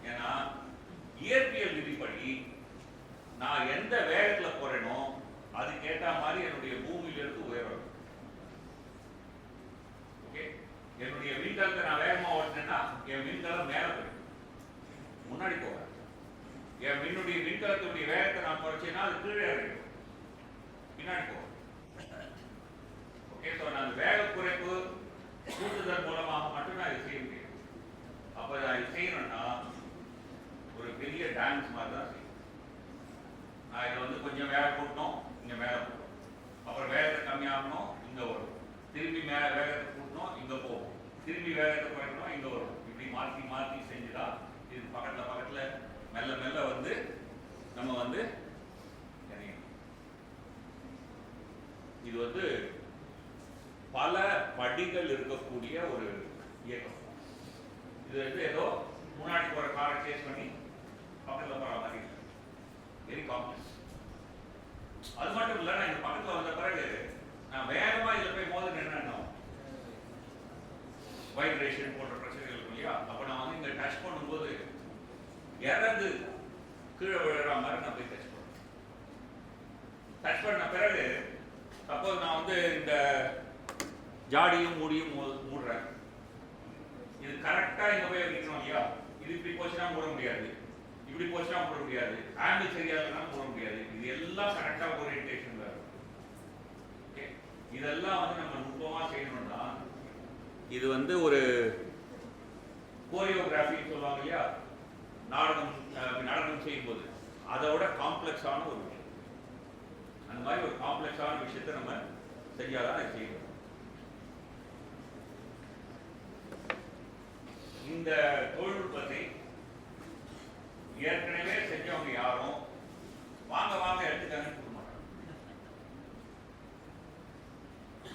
ஏன்னா இயற்பியல் விதிப்படி நான் எந்த வேகத்துல போறேனோ அதுக்கு ஏற்ற மாதிரி என்னுடைய பூமியில இருந்து உயரும். ஓகே, என்னுடைய விண்கலத்தை நான் வேகமா ஓட்டினேன்னா என் விண்கலம் மேல போயிடும், முன்னாடி போவேன். என் விண்கலத்துடைய வேகத்தை நான் குறைச்சேன்னா அது கீழே இறங்கும், பின்னாடி போவேன். ஓகே, ஸோ நான் வேக குறைப்பு கூட்டுதல் மூலமாக மட்டும் நான் இதை செய்ய முடியும். அப்ப இது செய்யணும்னா ஒரு பெரிய டான்ஸ் மாதிரி தான் செய்யும். நான் இதை வந்து கொஞ்சம் வேலை கூட்டணும், இங்க மேலே போகணும், அப்புறம் வேகத்தை கம்மியாகணும், இங்க வரும், திரும்பி மேலே வேகத்தை கூட்டணும், இங்க போகும், திரும்பி வேகத்தை குறைக்கணும், இங்க வரும். இப்படி மாற்றி மாற்றி செஞ்சுதா இது பக்கத்துல பக்கத்துல மெல்ல மெல்ல வந்து நம்ம வந்து இது வந்து பல படிகள் இருக்கக்கூடிய ஒரு இயக்கம். இது வந்து ஏதோ முன்னாடி போற காரை சேஸ் பண்ணி பக்கத்துல போற மாதிரி வெரி காம்ப்ளெக்ஸ். அது மட்டும் இல்ல, நான் இந்த பக்கத்துல வந்த பிறகு நான் வேகமா இதுல போய் மோத நின்னா வைப்ரேஷன் போன்ற பிரச்சனைகள் இருக்கும் இல்லையா. அப்ப நான் வந்து இங்க டச் பண்ணும்போது இறந்து கீழே விழுற மாதிரி நான் போய் டச் பண்ணுவேன். டச் பண்ண பிறகு சப்போஸ் நான் வந்து இந்த ஜாடியும் மூடியும் மூடுறேன், இது கரெக்டா இங்க போய் வைக்கணும் இல்லையா. இது இப்படி போச்சுன்னா மூட முடியாது, இப்படி இப்படி போச்சுன்னா போட முடியாது, ஆங்கிள் சரியா இல்லைன்னா போட முடியாது. இது எல்லாம் கரெக்டா ஓரியன்டேஷன்ல இருக்கும். ஓகே, இதெல்லாம் வந்து நம்ம நுட்பமா செய்யணும்னா இது வந்து ஒரு கோரியோகிராஃபின்னு சொல்லுவாங்க இல்லையா, நாடகம் செய்யும்போது அதோட காம்ப்ளெக்ஸான ஒரு விஷயம். அந்த மாதிரி ஒரு காம்ப்ளெக்ஸான விஷயத்தை நம்ம செஞ்சாதான் அதை செய்யணும். இந்த தொழில்நுட்பத்தை ஏற்கனவே செஞ்சவங்க யாரும் வாங்க வாங்க எடுத்துக்காங்கன்னு சொல்ல மாட்டாங்க.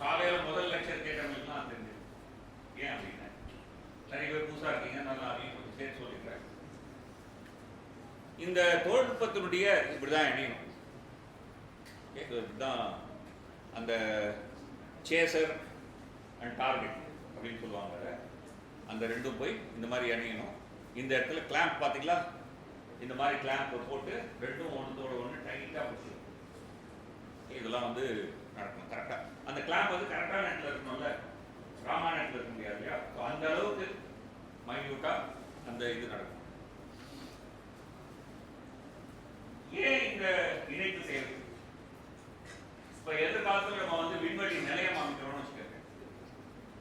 காலையில முதல் லெக்சர் கேட்டவங்களுக்குலாம் தெரிஞ்சு ஏன் அப்படின்னா நிறைய பேர் புதுசா இருக்கீங்க, நல்லா அதையும் கொஞ்சம் சேர்த்து சொல்லிக்கிறேன். இந்த தொழில்நுட்பத்தினுடைய இப்படிதான் இணையணும். இதுதான் அந்த சேசர் அண்ட் டார்கெட் அப்படின்னு சொல்லுவாங்க. அந்த ரெண்டும் போய் இந்த மாதிரி இணையணும். இந்த இடத்துல கிளாம்ப் பார்த்தீங்களா, இந்த மாதிரி கிளாம்ப் போட்டு ரெண்டும் ஒன்றோட ஒன்று டைட்டாக பிடிச்சிடும். இதெல்லாம் வந்து நடக்கணும் கரெக்டாக. அந்த கிளாம்ப் வந்து கரெக்டான இடத்துல இருக்கணும்ல, ராமான இடத்துல இருக்க முடியாது இல்லையா. ஸோ அந்த அளவுக்கு மைன்யூட்டாக அந்த இது நடக்கும். ஏன் இந்த இணைப்பு தேவை? இப்போ எதிர்காலத்தில் நம்ம வந்து விண்வெளி நிலையம் அமைக்கிறோம்னு வச்சுக்கோங்க.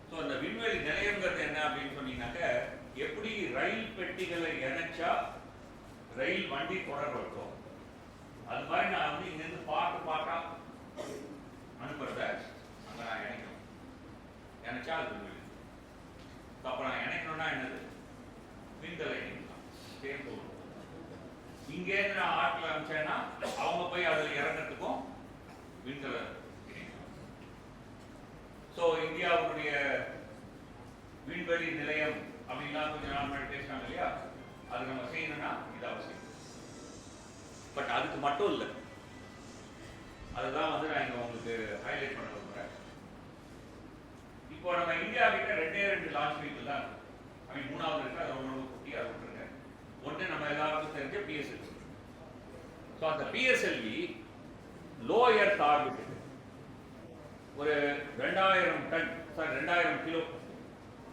ஸோ அந்த விண்வெளி நிலையங்கிறது என்ன அப்படின்னு சொன்னீங்கன்னாக்க, எப்படி ரயில் பெட்டிகளை இணைச்சா ரயில் வண்டி தொடர்பு இருக்கும், அது மாதிரி நான் வந்து இங்கிருந்து பாட்டா அனுப்புறத அங்கே நான் இணைக்கணும். இணைச்சா அது விண்வெளி. அப்போ நான் இணைக்கணும்னா என்னது, விண்கலை இணைக்கலாம். சேர்ந்து வரும். இங்கேருந்து நான் ஆட்கள் அனுப்பிச்சேன்னா அவங்க போய் அதில் இறங்கிறதுக்கும் விண்கலை இணைக்கலாம். ஸோ இந்தியாவுடைய விண்வெளி நிலையம் அப்படின்லாம் கொஞ்சம் நாள் முன்னாடி பேசினாங்க இல்லையா, அது நம்ம செய்யணும்னா இது அவசியம். பட் அதுக்கு மட்டும் இல்லை, அதுதான் வந்து நான் இங்கே உங்களுக்கு ஹைலைட் பண்ண விரும்புகிறேன். இப்போ நம்ம இந்தியா கிட்ட 2 லான்ச் வெஹிக்கிள் தான் இருக்கு. ஐ மீன் 3வது இருக்கு, அது ரொம்ப குட்டி, அதை விட்டுருங்க. ஒன்று நம்ம எல்லாருக்கும் தெரிஞ்ச பிஎஸ்எல்வி. ஸோ அந்த பிஎஸ்எல்வி லோ எர்த் ஆர்பிட் ஒரு 2000 கிலோ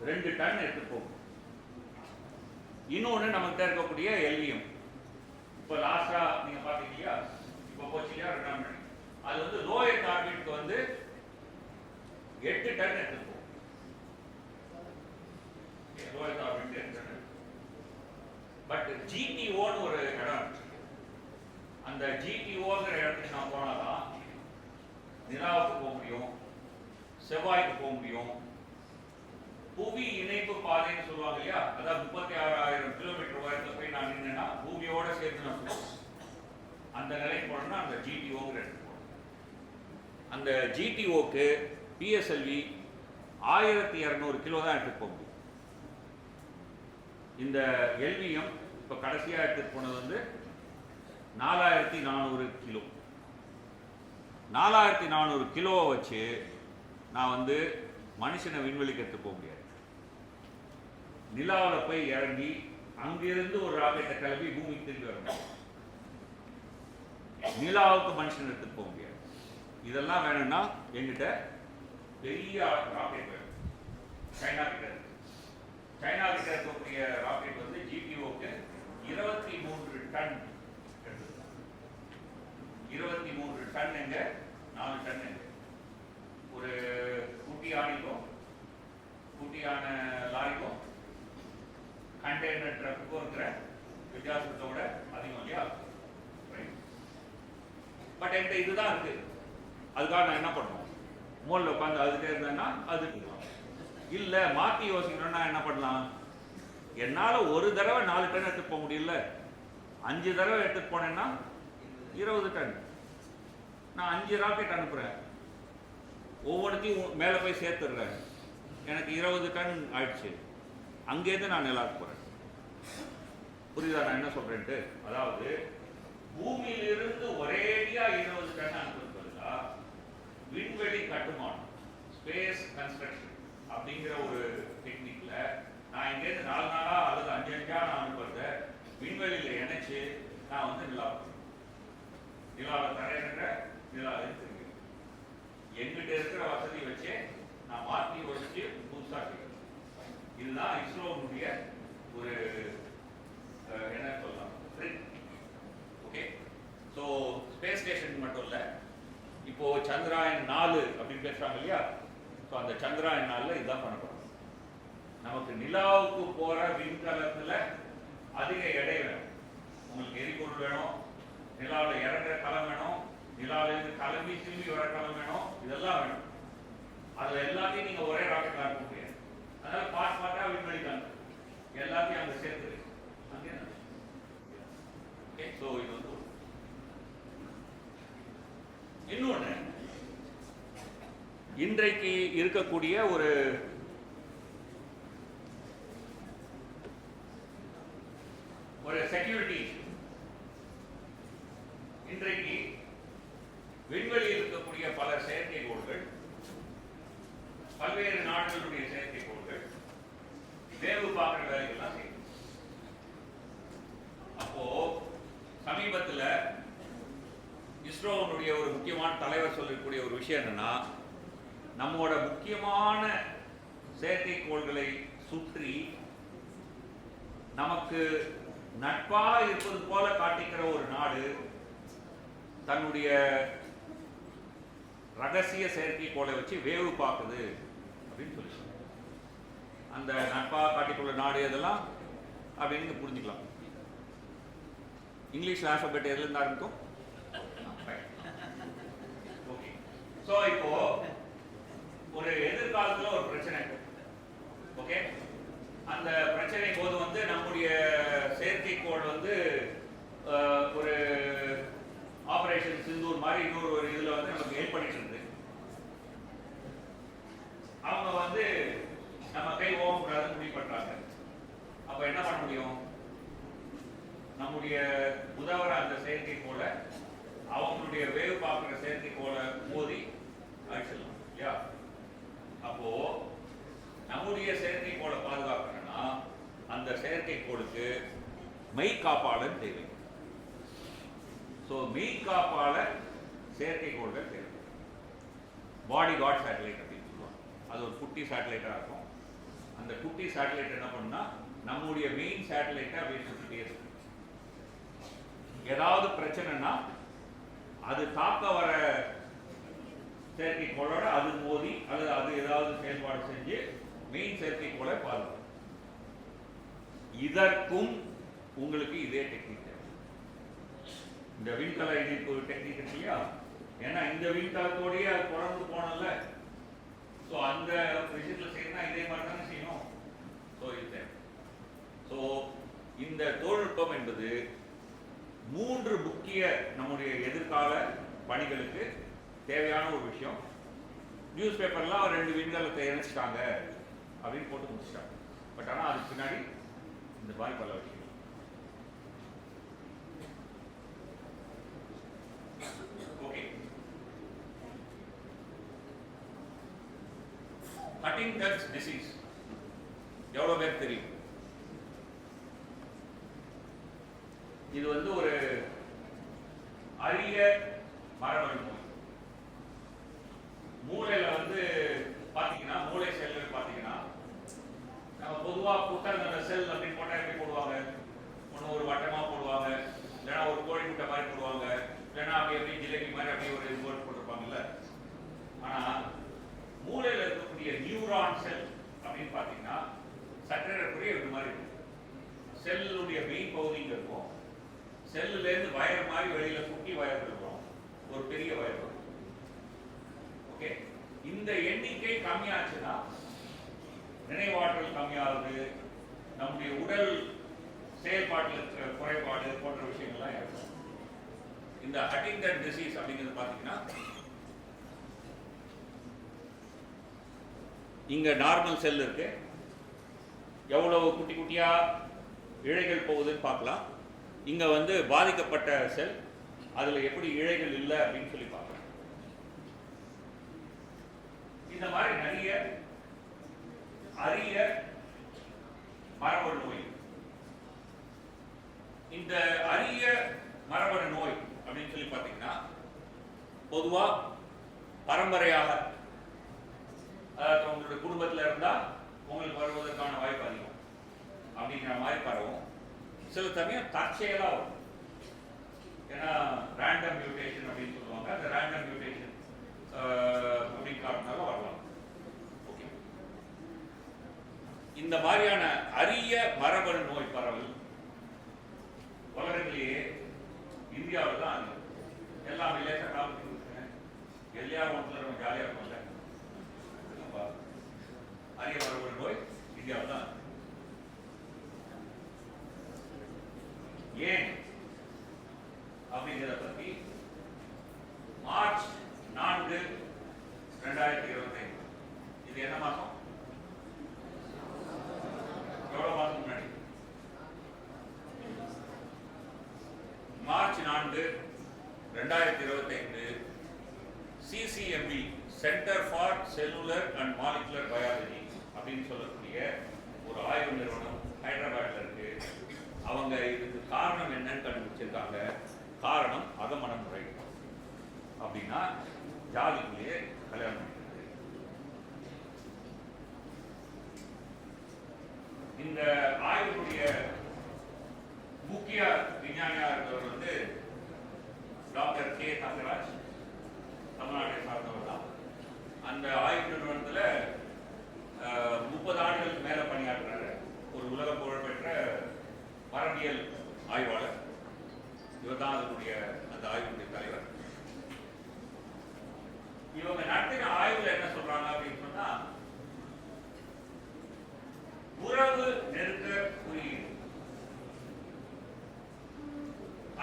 2 டன் எடுத்து போகும். இன்னொன்று நமக்கு இருக்கக்கூடிய எல்விஎம், இப்போ லாஸ்டா நீங்க பாத்தீங்க இல்லையா, இப்போ போச்சு இல்லையா 2 மணி, அது வந்து லோ எர்த் ஆர்பிட்க்கு வந்து 8 டன் எடுத்து போகும். Low earth orbit 8 ton. But ஜிடிஓன்னு ஒரு இடம் இருக்கு. அந்த ஜிடிஓங்கிற இடத்துக்கு நான் போனாதான் நிலாவுக்கு போக முடியும், செவ்வாய்க்கு போக முடியும். புவி இணைப்பு பாதைன்னு சொல்லுவாங்க இல்லையா, அதாவது 36,000 கிலோமீட்டர் உயரத்தில் போய் நான் நின்னா பூமியோட சேர்த்து நான் சொல்லுவேன். அந்த நிலைக்கு போனோம்னா அந்த ஜிடிஓங்கிற இடத்துக்கு போகணும். அந்த ஜிடிஓக்கு பிஎஸ்எல்வி 1200 கிலோ தான் எடுத்துட்டு போக முடியும். இந்த எல்விஎம் இப்போ கடைசியாக எடுத்துட்டு போனது வந்து 4400 கிலோ. 4400 கிலோவை வச்சு நான் வந்து மனுஷனை விண்வெளிக்கு எடுத்து போக முடியாது. நிலாவில் போய் இறங்கி அங்கிருந்து ஒரு ராக்கெட்டை கிளம்பி பூமிக்கு திரும்பி வரணும். நிலாவுக்கு மனுஷன் எடுத்துட்டு போக முடியாது. இதெல்லாம் வேணும்னா எங்கிட்ட பெரிய ராக்கெட் வேணும். சைனா கிட்ட இருக்கு. சைனா கிட்ட இருக்கக்கூடிய ராக்கெட் வந்து ஜிடிஓக்கு 23 டன் எடுத்துருக்காங்க. 23 டன் எங்க, 4 டன் எங்க. ஒரு குட்டி ஆணிக்கும் குட்டியான லாரிக்கும் கண்டெய்னர் ட்ரக்குக்கும் இருக்கிற வித்தியாசத்தோட அதிகம் இல்லையா. பட் என்கிட்ட இதுதான் இருக்கு, அதுக்காக நான் என்ன பண்ணுவோம், மூலையில் உட்காந்து அதுக்கிட்டே இருந்தேன்னா அது இல்லை. மாற்றி யோசிக்கணும்னா என்ன பண்ணலாம், என்னால் ஒரு தடவை 4 டன் எடுத்துட்டு போக முடியல, 5 தடவை எடுத்துட்டு போனேன்னா 20 டன். நான் 5 ராக்கெட் அனுப்புகிறேன், ஒவ்வொருத்தையும் மேலே போய் சேர்த்துடுறேன், எனக்கு 20 டன் ஆயிடுச்சு. அங்கேருந்து நான் நிலாவுக்கு போகிறேன். புரியுதா நான் என்ன சொல்கிறேன்ட்டு? அதாவது பூமியிலிருந்து ஒரேடியா 20 டன் அனுப்புறது பதிலா விண்வெளி கட்டுமானம், ஸ்பேஸ் கன்ஸ்ட்ரக்ஷன் அப்படிங்கிற ஒரு டெக்னிக்ல நான் இங்கேருந்து 4 நாளா அல்லது 5 நான் அனுப்புறத விண்வெளியில் இணைச்சு நான் வந்து நிலாவில் தரையிற நிலாவில் திரும்பி எங்கிட்ட இருக்கிற வசதி வச்சு நான் மாற்றி வச்சு புதுசா செய்யணும். இதுதான் இஸ்ரோனுடைய ஒரு என்ன சொல்லலாம் ஸோ ஸ்பேஸ் ஸ்டேஷன் மட்டும் இல்லை, இப்போ சந்திராயன் 4 அப்படின்னு பேசுறாங்க இல்லையா? ஸோ அந்த சந்திராயன் 4 இதுதான் பண்ண போறோம். நமக்கு நிலாவுக்கு போற விண்கலத்துல அதிக எடை வேணும். உங்களுக்கு எரிபொருள் வேணும், நிலாவில் இறங்குற களம் வேணும், நிலாவிலிருந்து கிளம்பி திரும்பி வர களம் வேணும், இதெல்லாம் வேணும். அதுல எல்லாத்தையும் நீங்க ஒரே ராக்கெட்ல அனுப்ப முடியாது. அதனால பார்ட்டா விண்வெளி தான் எல்லாத்தையும் அங்க சேர்த்து அங்கே. ஓகே, ஸோ இது வந்து இன்னொன்று, இன்றைக்கு இருக்கக்கூடிய ஒரு செக்யூரிட்டி, இன்றைக்கு விண்வெளியில் இருக்கக்கூடிய பல செயற்கைக்கோள்கள், பல்வேறு நாடுகளுடைய செயற்கைக்கோள்கள் வேவு பார்க்கிற வேலைகள்லாம் செய்யும். அப்போ சமீபத்தில் இஸ்ரோனுடைய ஒரு முக்கியமான தலைவர் சொல்லக்கூடிய ஒரு விஷயம் என்னன்னா, நம்மோட முக்கியமான செயற்கைக்கோள்களை சுற்றி நமக்கு நட்பாக இருப்பது போல காட்டிக்கிற ஒரு நாடு தன்னுடைய ரகசிய செயற்கைக்கோளை வச்சு வேவு பார்க்குது அப்படின்னு சொல்லி, அந்த நட்பாக காட்டிக்கொள்ள நாடு எதெல்லாம் அப்படின்னு புரிஞ்சுக்கலாம். இங்கிலீஷ் ஆல்பபெட் எதுல இருந்து ஆரம்பிக்கும்? ஓகே, ஸோ இப்போ ஒரு எதிர்காலத்தில் ஒரு பிரச்சனை, ஓகே, அந்த பிரச்சனை போது வந்து நம்முடைய செயற்கைக்கோள் வந்து ஒரு ஆபரேஷன் சிந்தூர் மாதிரி இன்னொரு ஒரு இதுல வந்து நமக்கு ஹெல்ப் பண்ணிட்டு இருந்து, அவங்க வந்து நம்ம கை ஓகக்கூடாதுன்னு முடிவு பண்றாங்க. அப்ப என்ன பண்ண முடியும்? நம்முடைய உதவுற அந்த செயற்கைக்கோளை அவங்களுடைய வேவு பார்க்குற செயற்கைக்கோளை மோதி அழிச்சிடலாம் இல்லையா? அப்போ நம்முடைய செயற்கைக்கோளை பாதுகாக்கணும்னா அந்த செயற்கைக்கோளுக்கு மெய் காப்பாளர் தேவை. ஸோ மெய் காப்பாளர் செயற்கைக்கோள்கள் தேவை. பாடி கார்ட் சேட்டலைட் அப்படின்னு சொல்லுவாங்க. அது ஒரு குட்டி சேட்டலைட்டாக இருக்கும். அந்த குட்டி சேட்டலைட் என்ன பண்ணுன்னா நம்முடைய மெயின் சேட்டலைட்டை அப்படியே சுற்றிட்டே இருக்கும். ஏதாவது பிரச்சனைனா அது தாக்க வர செயற்கைக்கோளோட அது மோதி அல்லது அது ஏதாவது செயல்பாடு செஞ்சு மெயின் செயற்கைக்கோளை பாதுகாக்கும். இதற்கும் உங்களுக்கு இதே டெக்னிக் தேவை. இந்த விண்கல இணைப்பு டெக்னிக் இருக்கு இல்லையா? ஏன்னா இந்த விண்கலத்தோடய அது தொடர்ந்து போனல, ஸோ அந்த விஷயத்தில் செய்யணும்னா இதே மாதிரி தானே செய்யணும். ஸோ இது தேவை. ஸோ இந்த தொழில்நுட்பம் என்பது 3 முக்கிய நம்முடைய எதிர்கால பணிகளுக்கு தேவையான ஒரு விஷயம். நியூஸ் பேப்பர்லாம் 2 விண்கலத்தை இணைச்சிட்டாங்க அப்படின்னு போட்டு முடிச்சிட்டாங்க. பட் ஆனால் அதுக்கு பின்னாடி இந்த மாதிரி பல விஷயம். ஓகே, ஹண்டிங்டன்ஸ் டிசீஸ் எவ்வளோ பேர் தெரியும்? இது வந்து ஒரு அரிய மரபணு நோய். மூளையில வந்து பாத்தீங்கன்னா, மூளை செல்கள் பாத்தீங்கன்னா, நம்ம பொதுவா புத்தகங்கள செல் அப்படின்னு போட்டா எப்படி போடுவாங்க? ஒன்று ஒரு வட்டமா போடுவாங்க, இல்லைன்னா ஒரு கோழி முட்டை மாதிரி போடுவாங்க, இல்லைன்னா அப்படி எப்படி ஜிலேபி மாதிரி அப்படியே ஒரு போர்டு போட்டிருப்பாங்கல்ல. ஆனா மூளையில இருக்கக்கூடிய நியூரான் செல் அப்படின்னு பாத்தீங்கன்னா சற்றேறக்குரிய ஒரு மாதிரி இருக்கும். செல்லுடைய மெயின் பகுதிங்க இருக்கும். செல்லுல இருந்து வயர் மாதிரி வெளியில குட்டி வயர் இருக்கும், ஒரு பெரிய வயர் இருக்கும். ஓகே, இந்த எண்ணிக்கை கம்மியாச்சுன்னா நினைவாற்றல் கம்மியாகுது, நம்முடைய உடல் செயல்பாட்டில் இருக்கிற குறைபாடு போன்ற விஷயங்கள்லாம் இருக்கும். இந்த ஹண்டிங்டன் டிசீஸ் அப்படிங்கிறது பார்த்தீங்கன்னா, இங்க நார்மல் செல் இருக்கு, எவ்வளவு குட்டி குட்டியா இழைகள் போகுதுன்னு பார்க்கலாம். இங்க வந்து பாதிக்கப்பட்ட செல், அதுல எப்படி இழைகள் இல்லை அப்படின்னு சொல்லி பார்க்கலாம். இந்த மாதிரி நிறைய அரிய மரபணு நோய். இந்த அரிய மரபணு நோய் அப்படின்னு சொல்லி பார்த்தீங்கன்னா, பொதுவா பரம்பரையாக, அதாவது உங்களுடைய குடும்பத்தில் இருந்தா உங்களுக்கு வருவதற்கான வாய்ப்பு அதிகம் அப்படிங்கிற மாதிரி பரவும். சில சமயம் தற்செயலா வரும். ஏன்னா ரேண்டம் மியூட்டேஷன் அப்படின்னு சொல்லுவாங்க. அந்த ரேண்டம் மியூட்டேஷன் அப்படின்னு காரணத்தால வரலாம். ஓகே, இந்த மாதிரியான அரிய மரபணு நோய் பரவல் உலகத்திலேயே இந்தியாவில் தான் அது எல்லாம் வில்லேஜ் காமிச்சு எல்லையா ஒன்றில் நம்ம ஜாலியாக இருக்கும்ல. அரிய மரபணு நோய் இந்தியாவில் தான். ஏன் அப்படிங்கிறத பற்றி மார்ச் 4, 2025, இது என்ன மாசம்? எவ்வளவு மாசம் முன்னாடி? March 4, 2025 CCMB centre for cellular and molecular biology அப்படின்னு சொல்லக்கூடிய ஒரு ஆய்வு நிறுவனம் ஹைதராபாத்ல இருக்கு. அவங்க இதுக்கு காரணம் என்னன்னு கண்டுபிடிச்சிருக்காங்க. காரணம் அகமண முறை. அப்படின்னா ஜாதிக்குள்ளேயே கல்யாணம் பண்ணிக்கிறது. இந்த ஆய்வுடைய முக்கிய விஞ்ஞானியா இருக்கிறவர் வந்து டாக்டர் கே தங்கராஜ், தமிழ்நாட்டை சார்ந்தவர் தான். அந்த ஆய்வு நிறுவனத்தில் 30 ஆண்டுகளுக்கு மேல பணியாற்றுறாரு. ஒரு உலக புகழ்பெற்ற மரபியல் ஆய்வாளர். இவர் தான் அதனுடைய அந்த ஆய்வுடைய தலைவர். இவங்க நடத்தின ஆய்வுல என்ன சொல்றாங்க அப்படின்னு சொன்னா, உறவு நெருக்க குறியீடு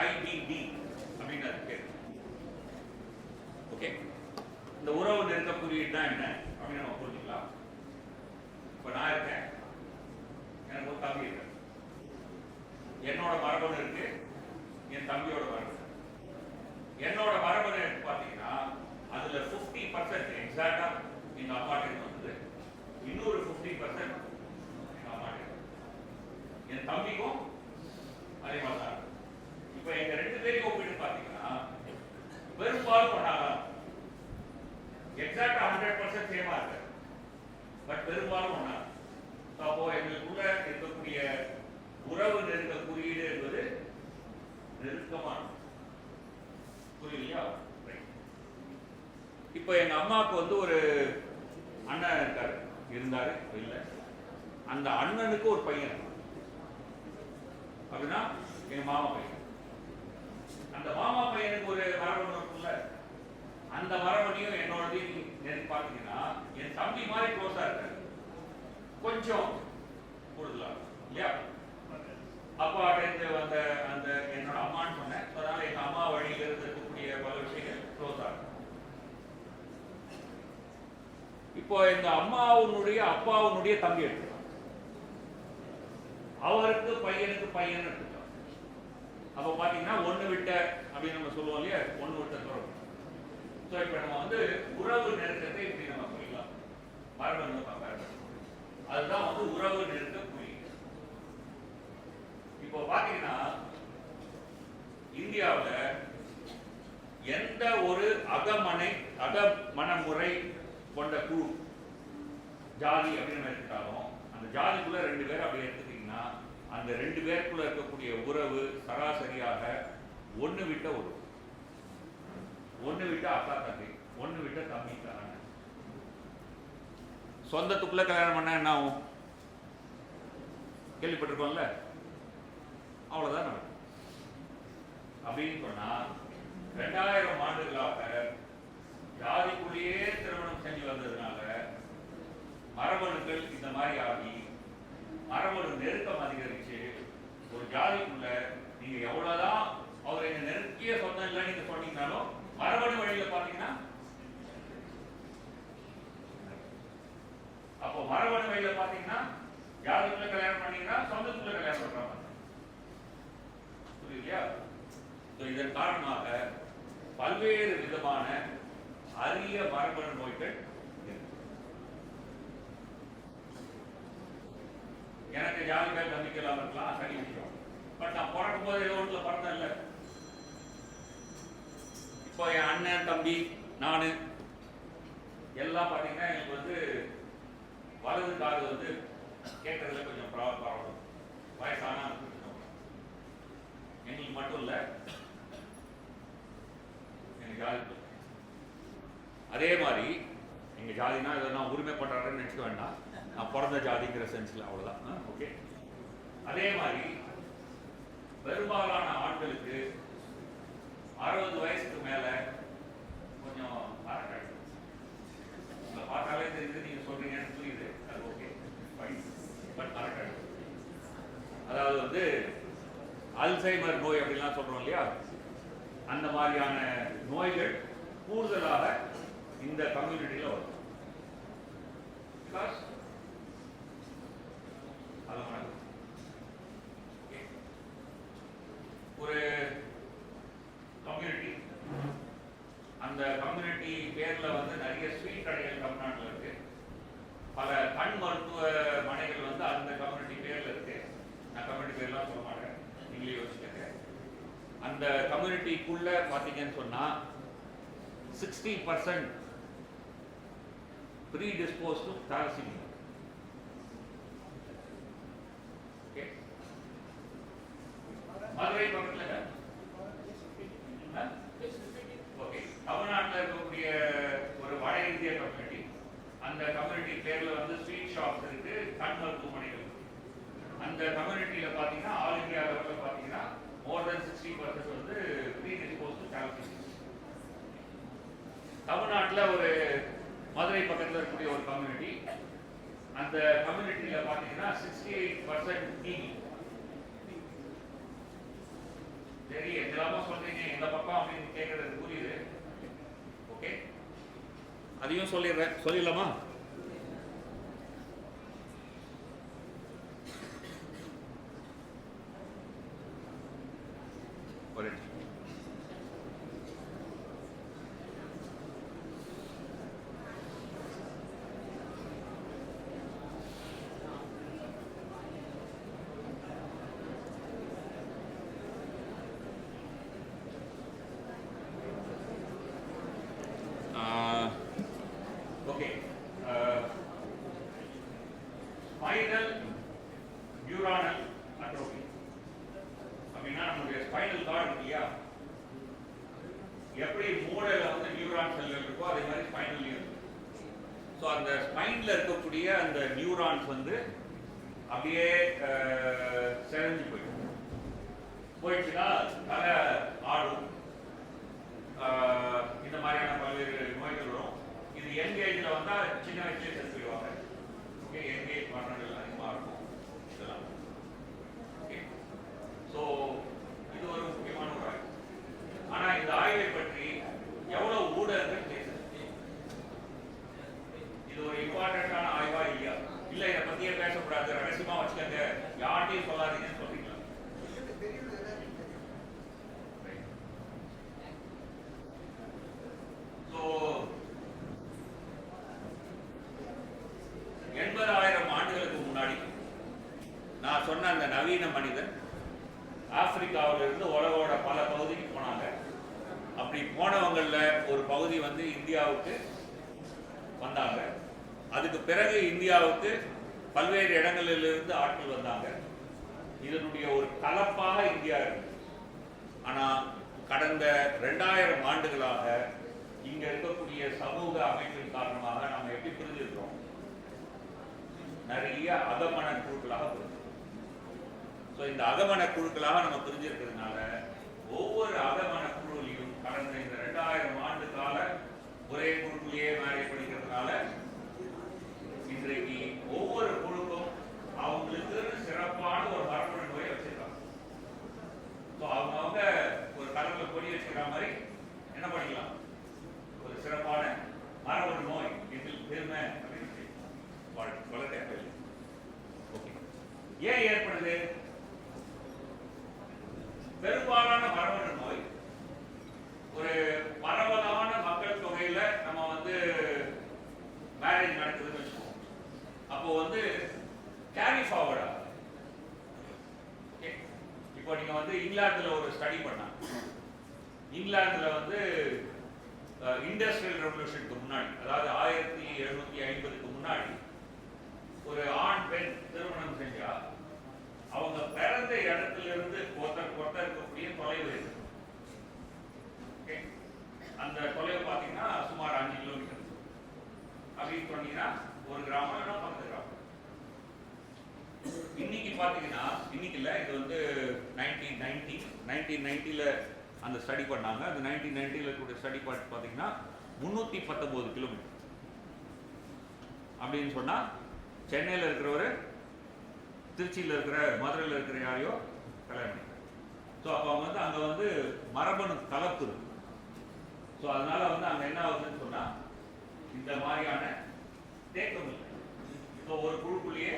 IDD அப்படின்னு அது பேர். ஓகே, இந்த உறவு நெருக்க குறியீடு தான் என்ன அப்படின்னு நம்ம புரிஞ்சுக்கலாம். இப்ப நான் இருக்கேன், எனக்கு ஒரு தம்பி இருக்கு, என்னோட மரபணு இருக்கு, என் தம்பியோட மரபணு. என்னோட மரபணு பார்த்தீங்கன்னா அதுல 50% எக்ஸாக்டா எங்க அம்மாட்ட வந்தது, இன்னொரு 50% எங்க அம்மாட்ட. என் தம்பிக்கும் அதே மாதிரி தான். இப்ப எங்க 2 பேரையும் ஒப்பிட்டு பார்த்தீங்கன்னா பெரும்பாலும் ஒன்னாதான், எக்ஸாக்டா 100% சேமா இருக்கு, பட் பெரும்பாலும் ஒன்னா. அப்போ எங்களுக்குள்ள இருக்கக்கூடிய உறவு நெருக்க குறியீடு என்பது நெருக்கமான புரியலையா? இப்ப எங்க அம்மாவுக்கு வந்து ஒரு அண்ணன் இருக்காரு, இருந்தாரு இல்ல, அந்த அண்ணனுக்கு ஒரு பையன் அப்படின்னா எங்க மாமா பையன். அந்த மாமா பையனுக்கு ஒரு மரபணு இருக்குல்ல, அந்த மரபணையும் என்னோடதையும் நெருங்கி பார்த்தீங்கன்னா என் தம்பி மாதிரி க்ளோஸா இருக்காரு, கொஞ்சம் கூடுதலா இல்லையா? அப்பா அடைந்து வந்த அந்த என்னோட அம்மான்னு சொன்னேன். அதனால எங்க அம்மா வழியில இருக்கக்கூடிய பல விஷயங்கள் க்ளோஸா இருக்கும். இப்போ எங்க அம்மாவுடைய அப்பாவுடைய தம்பி எடுத்துக்கலாம், அவருக்கு பையனுக்கு பையன் எடுத்துக்கலாம். அப்ப பாத்தீங்கன்னா ஒண்ணு விட்ட அப்படின்னு நம்ம சொல்லுவோம் இல்லையா, ஒண்ணு விட்ட தொடர்பு. ஸோ இப்ப நம்ம வந்து உறவு நெருக்கத்தை இப்படி நம்ம புரியலாம், மரபணு கம்பேர். அதுதான் வந்து உறவு நெருக்க புரியுது. இப்போ பாத்தீங்கன்னா இந்தியாவில் எந்த ஒரு அகமண முறை கொண்ட குழு ஜாதி அப்படின்னு எடுத்துட்டாலும் அந்த ஜாதிக்குள்ள 2 பேர் அப்படி எடுத்துட்டீங்கன்னா அந்த 2 பேருக்குள்ள இருக்கக்கூடிய உறவு சராசரியாக ஒண்ணு விட்ட உறவு, ஒண்ணு விட்ட அக்கா தம்பி, ஒண்ணு விட்ட தம்பி அண்ணன். சொந்தத்துக்குள்ள கல்யாணம் பண்ண என்ன ஆகும் கேள்விப்பட்டிருக்கோம்ல, அவ்வளவுதான் நடக்கும். அப்படின்னு சொன்னா 2000 ஆண்டுகளாக ஜாதிக்குள்ளேயே திருமணம் செஞ்சு வந்ததுனால மரபணுக்கள் இந்த மாதிரி ஆகி மரபணு நெருக்கம் அதிகரிச்சு ஒரு ஜாதிக்குள்ள நீங்க எவ்வளவுதான் அவர் என்ன நெருக்கிய சொந்தம் இல்லை நீங்க சொன்னீங்கன்னாலும் மரபணு வழியில பாத்தீங்கன்னா, அப்போ மரபணு வழியில பாத்தீங்கன்னா ஜாதிக்குள்ள கல்யாணம் பண்ணீங்கன்னா சொந்தத்துக்குள்ள கல்யாணம் பண்ற மாதிரி புரியுதுலையா? இதன் காரணமாக பல்வேறு விதமான அரிய மரபணு நோய்கள். எனக்கு ஜாதி பேர் நம்பிக்கை இல்லாம இருக்கலாம், சரி விஷயம். பட் நான் பிறக்கும் போது ஏதோ ஒன்றுல பிறந்தேன் இல்ல. இப்போ என் அண்ணன் தம்பி நானு எல்லாம் பாத்தீங்கன்னா எனக்கு வந்து வலது காது வந்து கேட்கறதுல கொஞ்சம் ப்ராப்ளம், வயசான எங்களுக்கு மட்டும் இல்ல பிறந்த ஜாதிங்கிற சென்ஸில், அவ்வளோதான். ஓகே. அதே மாதிரி பெரும்பாலான ஆண்களுக்கு 60 வயசுக்கு மேலே கொஞ்சம் மறக்காது. உங்களை பார்த்தாலே தெரியுது, நீங்கள் சொல்கிறீங்கன்னு புரியுது, அது ஓகே ஃபைன். பட் மறக்காது, அதாவது வந்து அல்சைமர் நோய் அப்படிலாம் சொல்கிறோம் இல்லையா, அந்த மாதிரியான நோய்கள் கூடுதலாக இந்த கம்யூனிட்டியில் வரும். பிகாஸ் அது ஒரு கம்யூனிட்டி, அந்த கம்யூனிட்டி பேர்ல வந்து நிறைய ஸ்வீட் கடைகள் தமிழ்நாட்டில் இருக்கு. பல கண் மருத்துவமனைகள் வந்து அந்த கம்யூனிட்டி பேர்ல இருக்கு. நான் கம்யூனிட்டி பேர்லாம் சொல்ல மாட்டேன், நீங்களே யோசிச்சுக்கங்க. அந்த கம்யூனிட்டிக்குள்ள பார்த்தீங்கன்னு சொன்னா 60% predisposed to thalassemia. Okay. Madurai பக்கத்துல ஓகே, தமிழ்நாட்டில் இருக்கக்கூடிய ஒரு வட இந்திய கம்யூனிட்டி, அந்த கம்யூனிட்டி பேர்ல வந்து ஸ்வீட் ஷாப்ஸ் இருக்கு, கண் மருத்துவமனைகள். அந்த கம்யூனிட்டியில பாத்தீங்கன்னா ஆல் இந்தியா லெவலில் பாத்தீங்கன்னா more than 60% வந்து predisposed to thalassemia. தமிழ்நாட்டில் ஒரு மதுரை பக்கத்தில் இருக்கக்கூடிய ஒரு கம்யூனிட்டி, அந்த கம்யூனிட்டியில பாத்தீங்கன்னா 68% டிபி. சரி, எல்லாமே சொல்றீங்க இந்த பக்கம் அப்படின்னு கேட்கறது புரியுது. ஓகே, அதையும் சொல்லிடலாமா? ஸ்பைனல் நியூரானல் அட்ரோபி அப்படின்னா நம்மளுடைய ஸ்பைனல் கார்டு இருக்கு இல்லையா, எப்படி மூளையில வந்து நியூரான் செல்கள் இருக்கோ அதே மாதிரி ஸ்பைனல்லையும் இருக்கு. ஸோ அந்த ஸ்பைன்ல இருக்கக்கூடிய அந்த நியூரான்ஸ் வந்து அப்படியே செறிஞ்சு போயிடுச்சுன்னா தலை ஆடும், இந்த மாதிரியான பல்வேறு நோய்கள் வரும். இது யங் ஏஜ்ல வந்தா சின்ன வயசுலேயே செத்து போயிடுவாங்க. ஓகே, யங் ஏஜ் மரணங்கள் அதிகமாக இருக்கும் இதெல்லாம். ஓகே, ஸோ இது ஒரு முக்கியமான ஒரு ஆய்வு. ஆனால் இந்த ஆய்வை பற்றி எவ்வளோ ஊடகங்கள் பேசுது, இது ஒரு இம்பார்ட்டன்டான ஆய்வா இல்லையா, இல்லை இதை பற்றியே பேசக்கூடாது ரகசியமாக வச்சுக்கோங்க யார்ட்டையும் சொல்லாதீங்கன்னு சொல்றீங்களா? ஸோ 80,000 ஆண்டுகளுக்கு முன்னாடி நான் சொன்ன அந்த நவீன மனிதன் ஆப்பிரிக்காவிலிருந்து உலகோட பல பகுதிக்கு போனாங்க. அப்படி போனவங்கள ஒரு பகுதி வந்து இந்தியாவுக்கு வந்தாங்க. அதுக்கு பிறகு இந்தியாவுக்கு பல்வேறு இடங்களிலிருந்து ஆட்கள் வந்தாங்க. இதனுடைய ஒரு கலப்பாக இந்தியா இருக்கு. ஆனா கடந்த 2000 ஆண்டுகளாக இங்க இருக்கக்கூடிய சமூக அமைப்பின் காரணமாக நம்ம எப்படி புரிஞ்சிருக்கிறோம், நிறைய அகமன குழுக்களாக புரிஞ்சு. ஸோ இந்த அகமன குழுக்களாக நம்ம புரிஞ்சிருக்கிறதுனால ஒவ்வொரு அகமன குழுவிலையும் கடந்த இந்த 2000 ஆண்டு கால ஒரே குழுக்குள்ளேயே மேலே படிக்கிறதுனால இன்றைக்கு ஒவ்வொரு குழுக்கும் அவங்களுக்கு சிறப்பான ஒரு மரபணு நோயை வச்சிருக்காங்க. ஸோ அவங்க ஒரு கடவுளை கொடி வச்சுக்கிற மாதிரி என்ன பண்ணிக்கலாம், ஒரு சிறப்பான மரபணு நோய் இதில் பெருமை அப்படின்னு வளர்க்க. ஓகே, ஏன் ஏற்படுது? பெரும்பாலான மரபணு நோய் ஒரு பரவலான மக்கள் தொகையில நம்ம வந்து மேரேஜ் நடக்குதுன்னு வச்சுக்கோம். அப்போ வந்து கேரி ஃபார்வர்டா. இப்போ நீங்க வந்து இங்கிலாந்துல ஒரு ஸ்டடி பண்ணாங்க. இங்கிலாந்துல வந்து இண்டஸ்ட்ரியல் ரெவல்யூஷனுக்கு முன்னாடி, அதாவது 1750க்கு முன்னாடி ஒரு ஆண் பெண் திருமணம் செஞ்சா அவங்க பிறந்த இடத்துல இருந்து ஒருத்தர் இருக்கக்கூடிய தொலைவு இருக்கு. அந்த தொலைவு பார்த்தீங்கன்னா சுமார் 5 கிலோமீட்டர் அப்படின்னு சொன்னீங்கன்னா ஒரு கிராமம் இல்லைன்னா 10 கிராமம். இல்லை, இது வந்து 1990ல் அந்த ஸ்டடி பண்ணாங்க. அந்த 1990ல் இருக்கக்கூடிய ஸ்டடி பார்த்தீங்கன்னா 319 கிலோமீட்டர். அப்படின்னு சொன்னால் சென்னையில் இருக்கிறவர் திருச்சியில் இருக்கிற மதுரையில் இருக்கிற யாரையோ கல்யாணம் பண்ணிக்கிறார். ஸோ அப்போ அவங்க வந்து அங்கே வந்து மரபணு கலப்பு இருக்கு. ஸோ அதனால வந்து அங்கே என்ன ஆகுதுன்னு சொன்னால் இந்த மாதிரியான தேக்கம் இல்லை. இப்போ ஒரு குழுக்குள்ளேயே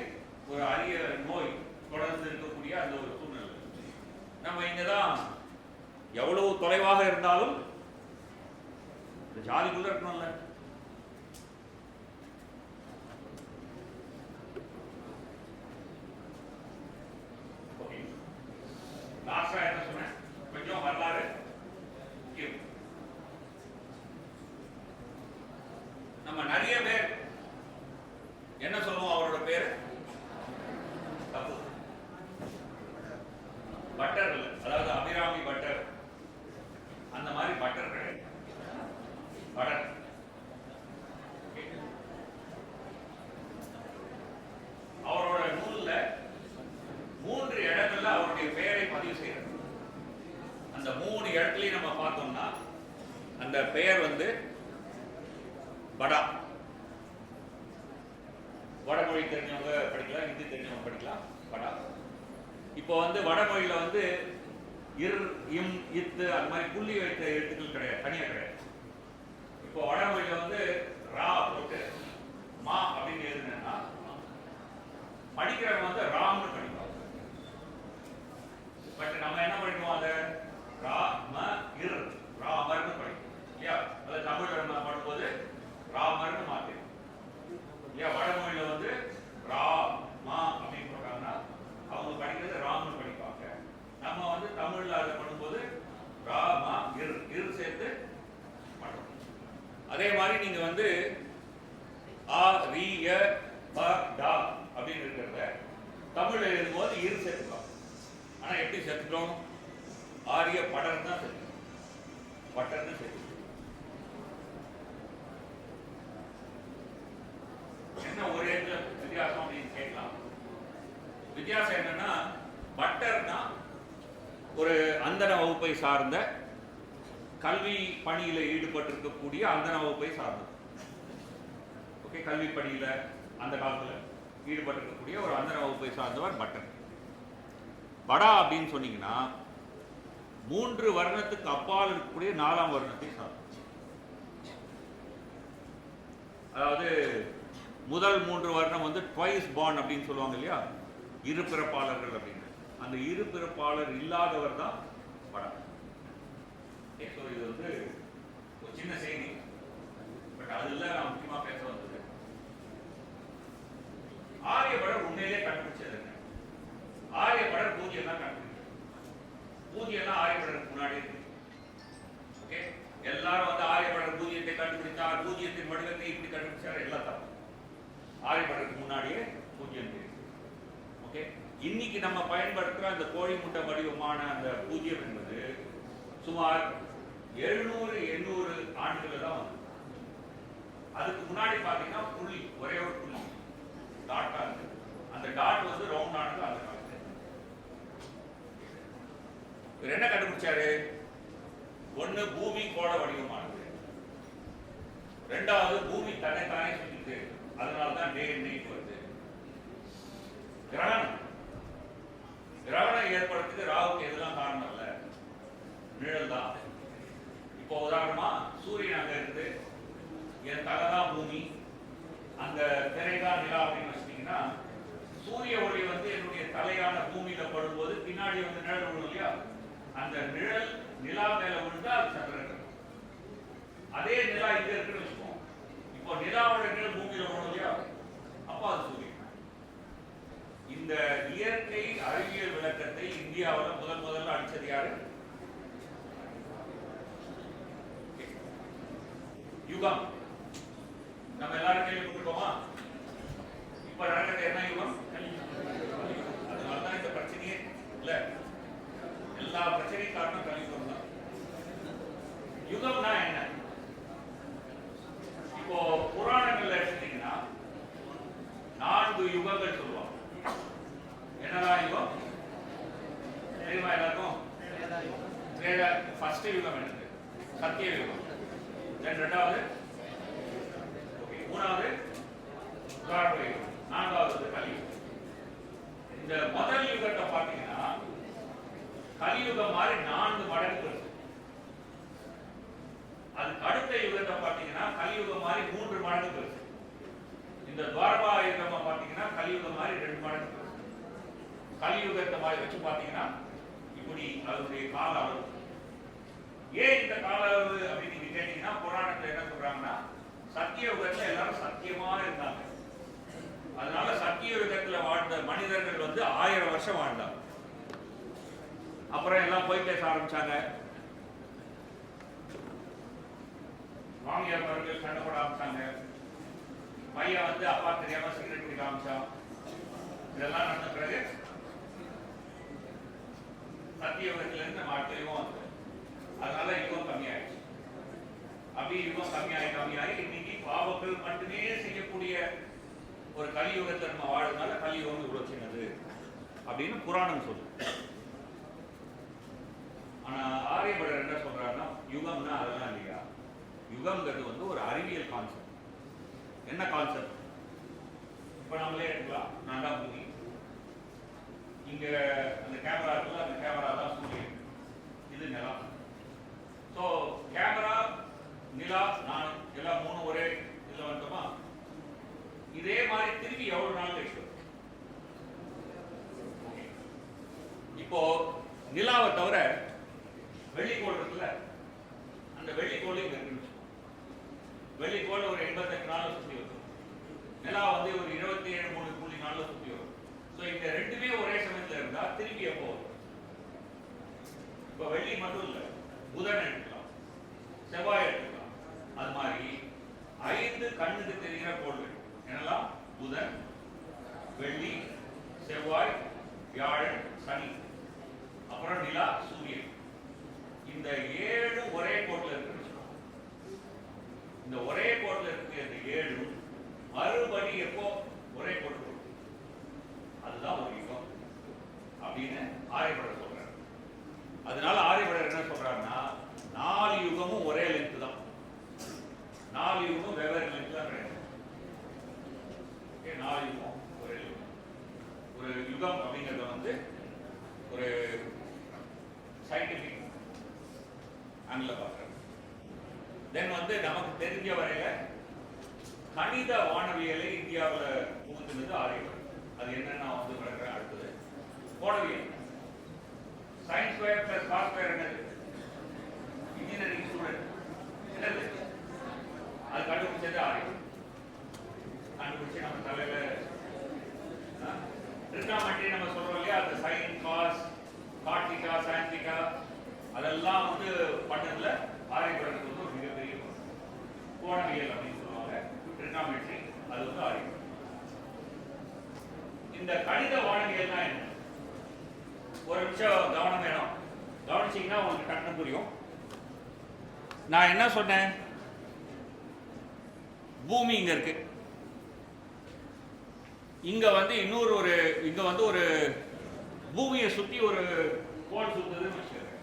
ஒரு அரிய நோய் தொடர்ந்து இருக்கக்கூடிய அந்த ஒரு சூழ்நிலை. நம்ம இங்கே தான் எவ்வளவு தொலைவாக இருந்தாலும் இந்த ஜாதிக்குள்ள இருக்கணும்ல. லாஸ்டா என்ன சொன்னேன், கொஞ்சம் வரலாறு முக்கியம். நம்ம நிறைய பேர் என்ன சொல்லுவோம், அவரோட பேரு தப்பு. பட்டர் இல்லை, அதாவது அபிராமி பட்டர், அந்த மாதிரி பட்டர் கிடையாது. பட்டர் அவரோட நூல்ல 3 இடங்கள்ல அவருடைய பெயரை பதிவு செய்யறது. அந்த 3 இடத்துலயும் நம்ம பார்த்தோம்னா அந்த பெயர் வந்து படா. வடமொழி தெரிஞ்சவங்க படிக்கலாம், ஹிந்தி தெரிஞ்சவங்க படிக்கலாம். படா இப்போ வந்து வடமொழியில வந்து இர், இம், இத்து அந்த மாதிரி புள்ளி வைத்த எழுத்துக்கள் கிடையாது, தனியாக கிடையாது. இப்போ வடமொழியில வந்து ரா போட்டு மா அப்படின்னு எழுதுனா படிக்கிறவங்க வந்து ராம்னு படிப்பாங்க. பட் நம்ம என்ன படிப்போம், அதை ரா ம இர் ராமர்னு படிப்போம் இல்லையா? அது தமிழ்ல நம்ம படிக்கும்போது ராமர்னு மாத்திரும் இல்லையா? வடமொழியில வந்து ரா மா அப்படின்னு சொல்றாங்கன்னா அவங்க படிக்கிறது ராம்னு படிப்பாங்க. நம்ம வந்து தமிழ்ல அதை பண்ணும்போது ரா மா இர் இர் சேர்த்து பண்ணுவோம். அதே மாதிரி நீங்க வந்து ஆ ரி ய ப டா அப்படின்னு இருக்கிறத தமிழ்ல எழுதும்போது இர் சேர்த்துக்கலாம். ஆனா எப்படி சேர்த்துக்கிறோம், ஆரிய படர் தான் சேர்த்துக்கிறோம், பட்டர்னு சேர்த்துக்கிறோம். என்ன ஒரு வித்தியாசம் அப்படின்னு கேட்கலாம். வித்தியாசம் என்னன்னா, பட்டர்னா ஒரு அந்தன வகுப்பை சார்ந்த கல்வி பணியில ஈடுபட்டிருக்கக்கூடிய அந்தன வகுப்பை சார்ந்தது. ஓகே, கல்வி பணியில அந்த காலத்துல ஈடுபட்டிருக்கக்கூடிய ஒரு அந்தன வகுப்பை சார்ந்தவர் பட்டர். படா அப்படின்னு சொன்னீங்கன்னா 3 வர்ணத்துக்கு அப்பால் இருக்கக்கூடிய 4ஆம் வர்ணத்தை சார்ந்தது. அதாவது முதல் 3 வர்ணம் வந்து ட்வைஸ் பார்ன் அப்படின்னு சொல்லுவாங்க இல்லையா, இரு பிறப்பாளர்கள் அப்படின்னு. அந்த இரு பிறப்பாளர் இல்லாதவர் தான் படா. இது வந்து ஒரு சின்ன செய்தி, பட் அதுல நான் முக்கியமா பேச வந்தது. ஆரியபடர் உண்மையிலே கண்டுபிடிச்சது என்ன? ஆரியபடர் பூஜ்யம் தான் கண்டுபிடிச்சது. பூஜ்யம் தான் ஆரியபடருக்கு முன்னாடி இருக்கு. ஓகே, எல்லாரும் வந்து ஆரியபடர் பூஜ்யத்தை கண்டுபிடித்தார், பூஜ்யத்தின் வடிவத்தை இப்படி கண்டுபிடிச்சார், எல்லாம் தப்பு. ஆரியபடருக்கு முன்னாடியே பூஜ்யம் இருக்கு. ஓகே, இன்னைக்கு நம்ம பயன்படுத்துற அந்த கோழி முட்டை வடிவமான அந்த பூஜ்யம் என்பது சுமார் 700-800 ஆண்டுகள் தான் வந்து. அதுக்கு முன்னாடி பாத்தீங்கன்னா புள்ளி, ஒரே ஒரு புள்ளி டாட்டா இருக்கு. அந்த டாட் வந்து ரவுண்ட் ஆனது அந்த காலத்துல. இவர் என்ன கண்டுபிடிச்சாரு? ஒண்ணு பூமி கோள வடிவமானது, ரெண்டாவது பூமி தன்னைத்தானே சுத்திட்டு, அதனாலதான் டே அண்ட் நைட் வருது. கிரகணம் ஏற்படுறதுக்கு ராகுக்கு எதெல்லாம் காரணம் இல்ல, நிழல் தான். இப்போ உதாரணமா சூரியன் அங்க இருந்து என் தலைதான் பூமி, அந்த திரைதான் நிலா அப்படின்னு வச்சுட்டீங்கன்னா, சூரிய ஒளி வந்து என்னுடைய தலையான பூமியில படும்போது பின்னாடி வந்து நிழல் விழும் இல்லையா? அந்த நிழல் நிலா மேல விழுந்தா அது சந்திரன். அதே நிலா இங்க இருக்குன்னு வச்சுக்கோம், இப்போ நிலாவோட நிழல் பூமியில விழும் இல்லையா? அப்போ அது சூரியன். இந்த இயற்கை அறிவியல் விளக்கத்தை இந்தியாவில் முதல்ல அடிச்சது யாரு? யுகம். நம்ம எல்லாரும் கேள்விப்பட்டிருக்கோமா? இப்ப நடக்கிறது என்ன யுகம்? அதனாலதான் இந்த பிரச்சனையே இல்ல, எல்லா பிரச்சனையும் காரணம் கலியுகம் தான். யுகம்னா என்ன? இப்போ புராணங்கள்ல எடுத்தீங்கன்னா 4 யுகங்கள் சொல்லுவாங்க. என்னதான் யுகம்? ஃபர்ஸ்ட் யுகம் என்னது? சத்திய யுகம். தென் ரெண்டாவது, ஓகே, மூணாவது துவாபர யுகம், நான்காவது கலியுகம். இந்த முதல் யுகத்தை பார்த்தீங்கன்னா கலியுகம் மாதிரி 4 மடங்கு இருக்கு. அதுக்கு அடுத்த யுகத்தை பார்த்தீங்கன்னா கலியுகம் மாதிரி 3 மடங்கு இருக்கு. இந்த துவாபர யுகமா பார்த்தீங்கன்னா கலியுகம் மாதிரி 2 மடங்கு இருக்கு. கலியுகத்தை மாதிரி வச்சு பார்த்தீங்கன்னா இப்படி அதனுடைய கால அளவு. ஏன் இந்த கால அளவு அப்படின்னு நீங்க கேட்டீங்கன்னா, புராணத்துல என்ன சொல்றாங்கன்னா, சத்திய யுகத்துல எல்லாரும் சத்தியமா இருந்தாங்க. அதனால சத்திய யுகத்துல வாழ்ந்த மனிதர்கள் வந்து 1000 வருஷம் வாழ்ந்தாங்க. அப்புறம் எல்லாம் போய் பேச ஆரம்பிச்சாங்க. வாங்கியார் அவர்கள் சண்டை போட ஆரம்பிச்சாங்க. பையன் வந்து அப்பா தெரியாம சிகரெட் குடிக்க ஆரம்பிச்சான். இதெல்லாம் நடந்த பிறகு சத்திய யுகத்துல இருந்து நம்ம அடுத்த யுகம் வந்து, அதனால யுகம் கம்மியாயிடுச்சு. அப்படி யுகம் கம்மியாகி இன்னைக்கு பாவங்கள் மட்டுமே செய்யக்கூடிய ஒரு கலியுகத்தை நம்ம வாழ்றதுனால கலியுகம் இவ்வளவு சின்னது அப்படின்னு புராணம் சொல்லுது. ஆனா ஆரியபடர் என்ன சொல்றாருன்னா, யுகம்னா அதெல்லாம் இல்லையா. யுகம்ங்கிறது வந்து ஒரு அறிவியல் கான்செப்ட். என்ன கான்செப்ட்? இப்ப நம்மளே எடுக்கலாம். நான் தான் பூமி, இங்க அந்த கேமரா இருக்குல்ல, அந்த கேமரா தான் சூரியன், இது நிலம். ஸோ கேமரா, நிலா, நான் எல்லாம் 3 ஒரே இதுல வந்துட்டோமா? இதே மாதிரி திரும்பி எவ்வளவு நாள் கழிச்சு? இப்போ நிலாவை தவிர வெள்ளிக்கோள் இருக்குல்ல, அந்த வெள்ளிக்கோள் இங்க இருக்கு. வெள்ளிக்கோள் ஒரு 88 நாள்ல சுத்தி வரும். நிலா வந்து ஒரு 27 நாள்ல சுத்தி வரும். ஸோ இந்த ரெண்டுமே ஒரே சமயத்தில் இருந்தா திரும்பி எப்போ வரும்? இப்போ வெள்ளி மட்டும் இல்லை, புதன் எடுக்கலாம், செவ்வாய் எடுக்கலாம். அது மாதிரி 5 கண்ணுக்கு தெரிகிற கோள்கள் என்னெல்லாம்? புதன், வெள்ளி, செவ்வாய், வியாழன், சனி, அப்புறம் நிலா, சூரியன். இந்த 7 ஒரே கோட்டில் இருக்கு. இந்த ஒரே கோட்டில் இருக்கு. இந்த 7 மறுபடி எப்போ ஒரே கோட்டு? அதுதான் ஒரு யுகம் அப்படின்னு ஆரியபடர் சொல்றாரு. அதனால ஆரியபடர் என்ன சொல்றாருன்னா, 4 யுகமும் ஒரே லென்த் தான். 4 யுகமும் வெவ்வேறு லென்த் தான் கிடையாது. 4 யுகம் ஒரே யுகம். ஒரு யுகம் அப்படிங்கிறது வந்து ஒரு சயின்டிபிக் ஆங்கில பார்க்கறது. தென் வந்து நமக்கு தெரிஞ்ச வரையில கணித வானவியலை இந்தியாவில் புகுத்துனது ஆரியபடர். அது என்னன்னா வந்து வளர்க்குறேன். அடுத்தது கோணவியல். Sine square plus cos square என்னது? இன்ஜினியரிங் ஸ்டூடெண்ட் என்னது? அது கண்டுபிடிச்சது ஆரியபடர். கண்டுபிடிச்சு நம்ம தலையில ட்ரிக்னாமெட்ரி நம்ம சொல்றோம் இல்லையா, அந்த sine, cos, cot theta, sine theta, அதெல்லாம் வந்து பண்ணதுல ஆரியபடருக்கு வந்து ஒரு மிகப்பெரிய கோணவியல் அப்படின்னு சொல்லுவாங்க. ட்ரிக்னாமெட்ரி அது வந்து ஆரியபடர். இந்த கணித வானவியல் தான் என்ன? ஒரு நிமிஷம் கவனம் வேணும். கவனிச்சீங்கன்னா உங்களுக்கு டக்குனு புரியும். நான் என்ன சொன்னேன்? பூமி இங்க இருக்கு. இங்க வந்து இங்க வந்து ஒரு பூமியை சுத்தி ஒரு கோள் சுத்துதுன்னு வச்சுக்கோங்க.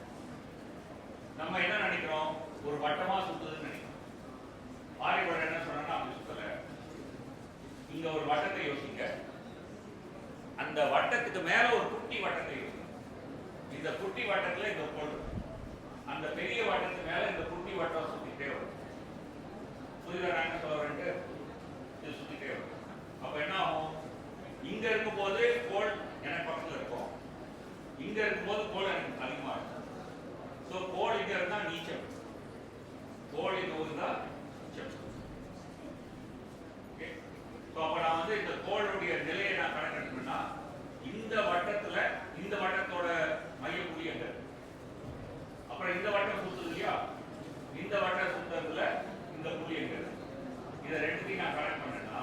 நம்ம என்ன நினைக்கிறோம்? ஒரு வட்டமா சுத்துதுன்னு நினைக்கிறோம். ஆரியபடர் என்ன சொன்னா அப்படி சுத்தல. இங்க ஒரு வட்டத்தை யோசிங்க. அந்த வட்டத்துக்கு மேல ஒரு குட்டி வட்டத்தை யோசிங்க. இந்த குட்டி வட்டத்துல இந்த கோள், அந்த பெரிய வட்டத்துக்கு மேல இந்த குட்டி வட்டம் சுத்திட்டே வரும். புரியுதா நான் என்ன சொல்ல வரேன்ட்டு? இது சுத்திட்டே வரும். அப்ப என்ன ஆகும்? இங்க இருக்கும் போது கோள் எனக்கு பக்கத்துல இருக்கும், இங்க இருக்கும் போது கோள் எனக்கு அதிகமா இருக்கும். ஸோ கோள் இங்க இருந்தா நீச்சம், கோள் இங்க இருந்தா நீச்சம். ஓகே. ஸோ அப்ப நான் வந்து இந்த கோளுடைய நிலையை நான் கணக்கெடுக்கணும்னா, இந்த வட்டத்துல இந்த வட்டத்தோட மையப்புள்ளி எங்க? அப்புறம் இந்த வட்டம் சுத்துது இல்லையா, இந்த வட்டம் சுத்துறதுல இந்த புள்ளி எங்க இருக்கு? இதை ரெண்டுத்தையும் நான் கனெக்ட் பண்ணேன்னா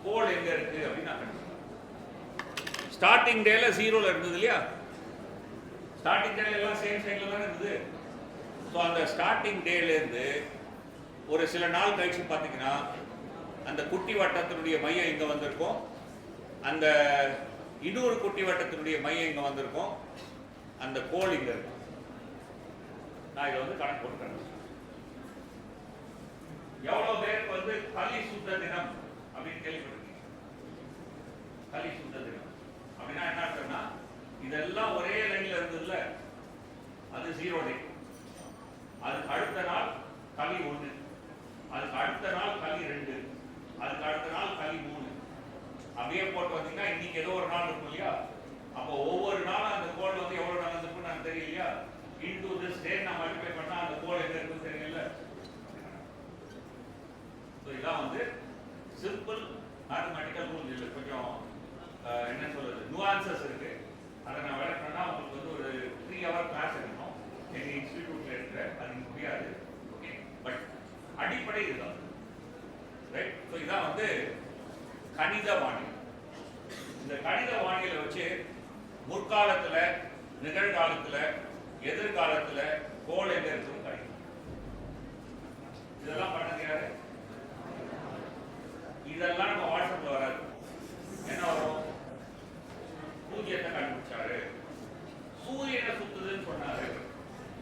கோள் எங்க இருக்கு அப்படின்னு நான் கண்டுபிடிச்சேன். ஸ்டார்டிங் டேல 0ல இருந்தது இல்லையா, ஸ்டார்டிங் டேல எல்லாம் சேம் சைட்ல தானே இருந்தது. ஸோ அந்த ஸ்டார்டிங் டேல இருந்து ஒரு சில நாள் கழிச்சு பார்த்தீங்கன்னா அந்த குட்டி வட்டத்தினுடைய மையம் இங்க வந்திருக்கும், அந்த இன்னொரு குட்டி வட்டத்தினுடைய மையம் இங்க வந்திருக்கும், அந்த கோள் இங்க இருக்கும். நான் இதை வந்து கணக்கு போட்டு கண்டுபிடிச்சேன். எவ்வளவு பேருக்கு வந்து கலி சுத்த தினம் அப்படின்னு கேள்விப்பட்டிருக்கீங்க? கலி சுத்த தினம் அப்படின்னா என்ன அர்த்தம்னா, இதெல்லாம் ஒரே லைன்ல இருந்ததுல அது 0 டே. அதுக்கு அடுத்த நாள் கலி 1, அதுக்கு அடுத்த நாள் கலி 2, அதுக்கு அடுத்த நாள் கலி 3, அப்படியே போட்டு வந்தீங்கன்னா இன்னைக்கு ஏதோ ஒரு நாள் இருக்கும் இல்லையா? அப்போ ஒவ்வொரு நாளும் அந்த கோல் வந்து எவ்வளவு நாள் இருக்குன்னு எனக்கு தெரியலையா? இன்டு திஸ் டே நான் மல்டிப்ளை பண்ணா அந்த கோல் எங்க இருக்குன்னு தெரியல. இதான் வந்து சிம்பிள் மேத்தமேட்டிக்கல் ரூல். இல்லை கொஞ்சம் என்ன சொல்றது, நுவான்சஸ் இருக்கு. அதை நான் விளக்கணும்னா உங்களுக்கு வந்து ஒரு 3 hour கிளாஸ் எடுக்கணும். எங்க இன்ஸ்டிடியூட்ல இருக்கிற அது முடியாது. ஓகே, பட் அடிப்படை இதுதான். ரைட். ஸோ இதான் வந்து கணித வானியல். இந்த கணித வானியலை வச்சு முற்காலத்துல, நிகழ்காலத்துல, எதிர்காலத்துல கோல் எங்க இருக்குன்னு கிடைக்கும். இதெல்லாம் பண்ணது யாரு? இதெல்லாம் நம்ம வாட்ஸ்அப்ல வராது. என்ன வரும்? பூஜ்ஜியத்தை கண்டுபிடிச்சாரு, சூரியனை சுத்துதுன்னு சொன்னாரு.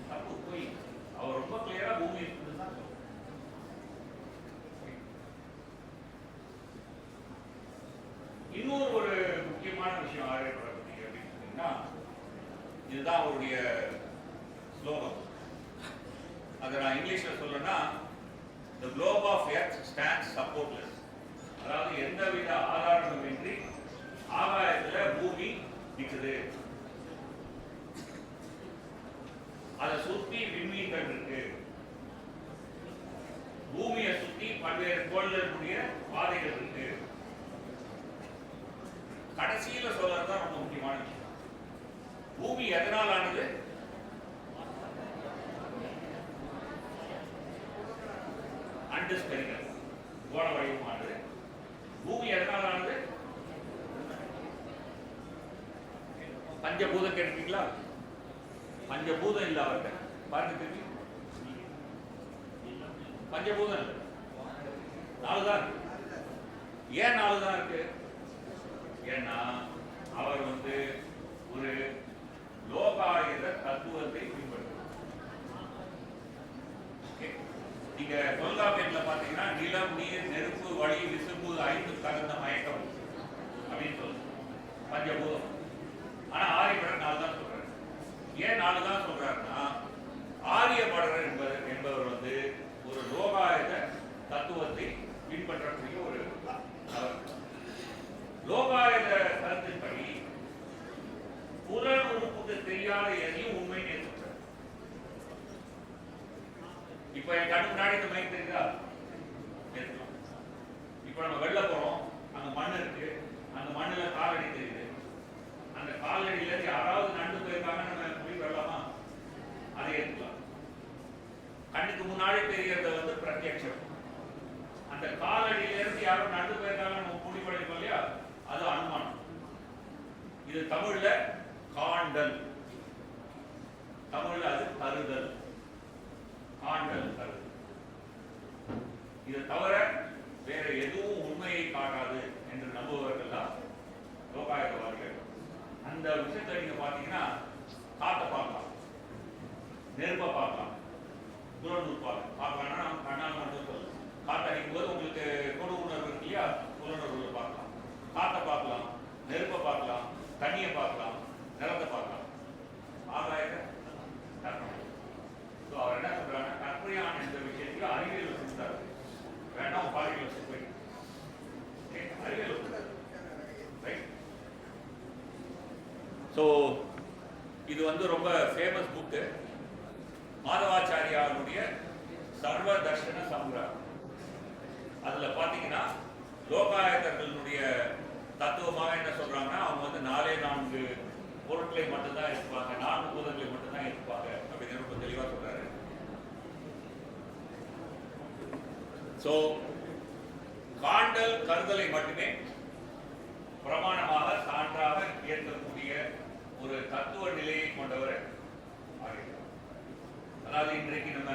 தப்பு, போய் அவர் ரொம்ப கிளியரா பூமியை சுத்துதுன்னு தான் சொல்றாரு. இன்னொரு ஒரு முக்கியமான விஷயம் ஆரியப்பட பத்தி அப்படின்னு சொன்னீங்கன்னா, இதுதான் அவருடைய ஸ்லோகம். அதை நான் இங்கிலீஷ்ல சொல்லணும்னா, the globe of earth stands supportless. அதாவது எந்தவித ஆதாரமின்றி ஆகாயத்துல பூமி நிக்குது. அதை சுத்தி விண்மீன்கள் இருக்கு. பூமியை சுத்தி பல்வேறு கோள்களுடைய பாதைகள் இருக்கு. கடைசியில சொல்றதுதான் ரொம்ப முக்கியமான விஷயம். பூமி எதனால் ஆனது? அண்டஸ்பெரிக்கல், கோள வடிவமானது. பூமி எதனால் ஆனது? பஞ்சபூதம் கேட்டீங்களா? பஞ்சபூதம் இல்ல அவர்கிட்ட பாருங்க திரும்பி. பஞ்சபூதம் இல்லை, 4 தான் இருக்கு. ஏன் 4 தான் இருக்கு? ஏன்னா அவர் வந்து ஒரு லோகாயுத தத்துவத்தை பின்பற்றுகிறார். நீங்க தொல்காப்பியத்துல பாத்தீங்கன்னா, நிலம், நீர், நெருப்பு, வழி, விசும்பு 5 கலந்த மயக்கம் அப்படின்னு சொல்லுங்க, பஞ்சபூதம். ஆனா ஆரியபடர் 4 தான் சொல்றாரு. ஏன் 4 தான் சொல்றாருன்னா, ஆரியபடர் என்பவர் வந்து ஒரு லோகாயுத தத்துவத்தை பின்பற்றக்கூடிய ஒரு லோகாயுத கருத்தின்படி புலன் உறுப்புக்கு தெரியாத எதையும் உண்மை ஏற்றுக்கிறார். இப்ப என் கண்ணு முன்னாடி இந்த மைக் தெரியுதா? ஏற்றுக்கலாம். இப்ப நம்ம வெளில போறோம், அங்க மண் இருக்கு, அந்த மண்ணுல காலடி தெரியுது. அந்த காலடியில யாராவது நண்டு போயிருக்காங்க, நம்ம போய் வரலாமா? அதை ஏற்றுக்கலாம். கண்ணுக்கு முன்னாடி தெரியறத வந்து பிரத்யட்சம். அந்த காலடியில இருந்து யாரும் நண்டு போயிருக்காங்க நம்ம முடிவடைப்போம் இல்லையா, அது அனுமானம். இது தமிழ்ல காண்டல், தமிழ்ல அது கருதல். காண்டல், கருதல். இது தவிர வேற எதுவும் உண்மையை காட்டாது என்று நம்புபவர்கள் தான் லோகாயுதவாதிகள். அந்த விஷயத்தை நீங்க பாத்தீங்கன்னா, காற்றை பார்க்கலாம், நெருப்பை பார்க்கலாம், புலனூர் பார்க்கலாம்னா நம்ம கண்ணால் மட்டும் சொல்லலாம். காற்றை அடிக்கும் போது உங்களுக்கு கொடு உணர்வு இருக்கு இல்லையா, புலனூர்ல பார்க்கலாம். காற்றை பார்க்கலாம், நெருப்பை பார்க்கலாம், தண்ணியை பார்க்கலாம், நிலத்தை பார்க்கலாம். ஆகாயத்தை அவர் என்ன சொல்றாங்க, கற்பனையான இந்த விஷயத்துக்கு அறிவியல் சொல்றாரு. வேண்டாம் பாலியல் வச்சு போய் அறிவியல் ரைட். ஸோ இது வந்து ரொம்ப ஃபேமஸ் புக்கு, மாதவாச்சாரியாருடைய சர்வ தர்ஷன சங்கிரகம். அதுல பாத்தீங்கன்னா லோகாயத்தர்களுடைய தத்துவமாக என்ன சொல்றாங்கன்னா, அவங்க வந்து 4 பொருட்களை மட்டும்தான் இருப்பாங்க, 4 பூதங்களை மட்டும்தான் இருப்பாங்க அப்படின்னு ரொம்ப தெளிவா சொல்றாரு. சோ காண்டல் கருதலை மட்டுமே பிரமாணமாக சான்றாக ஏற்கக்கூடிய ஒரு தத்துவ நிலையை கொண்டவர் ஆகிறார். அதாவது இன்றைக்கு நம்ம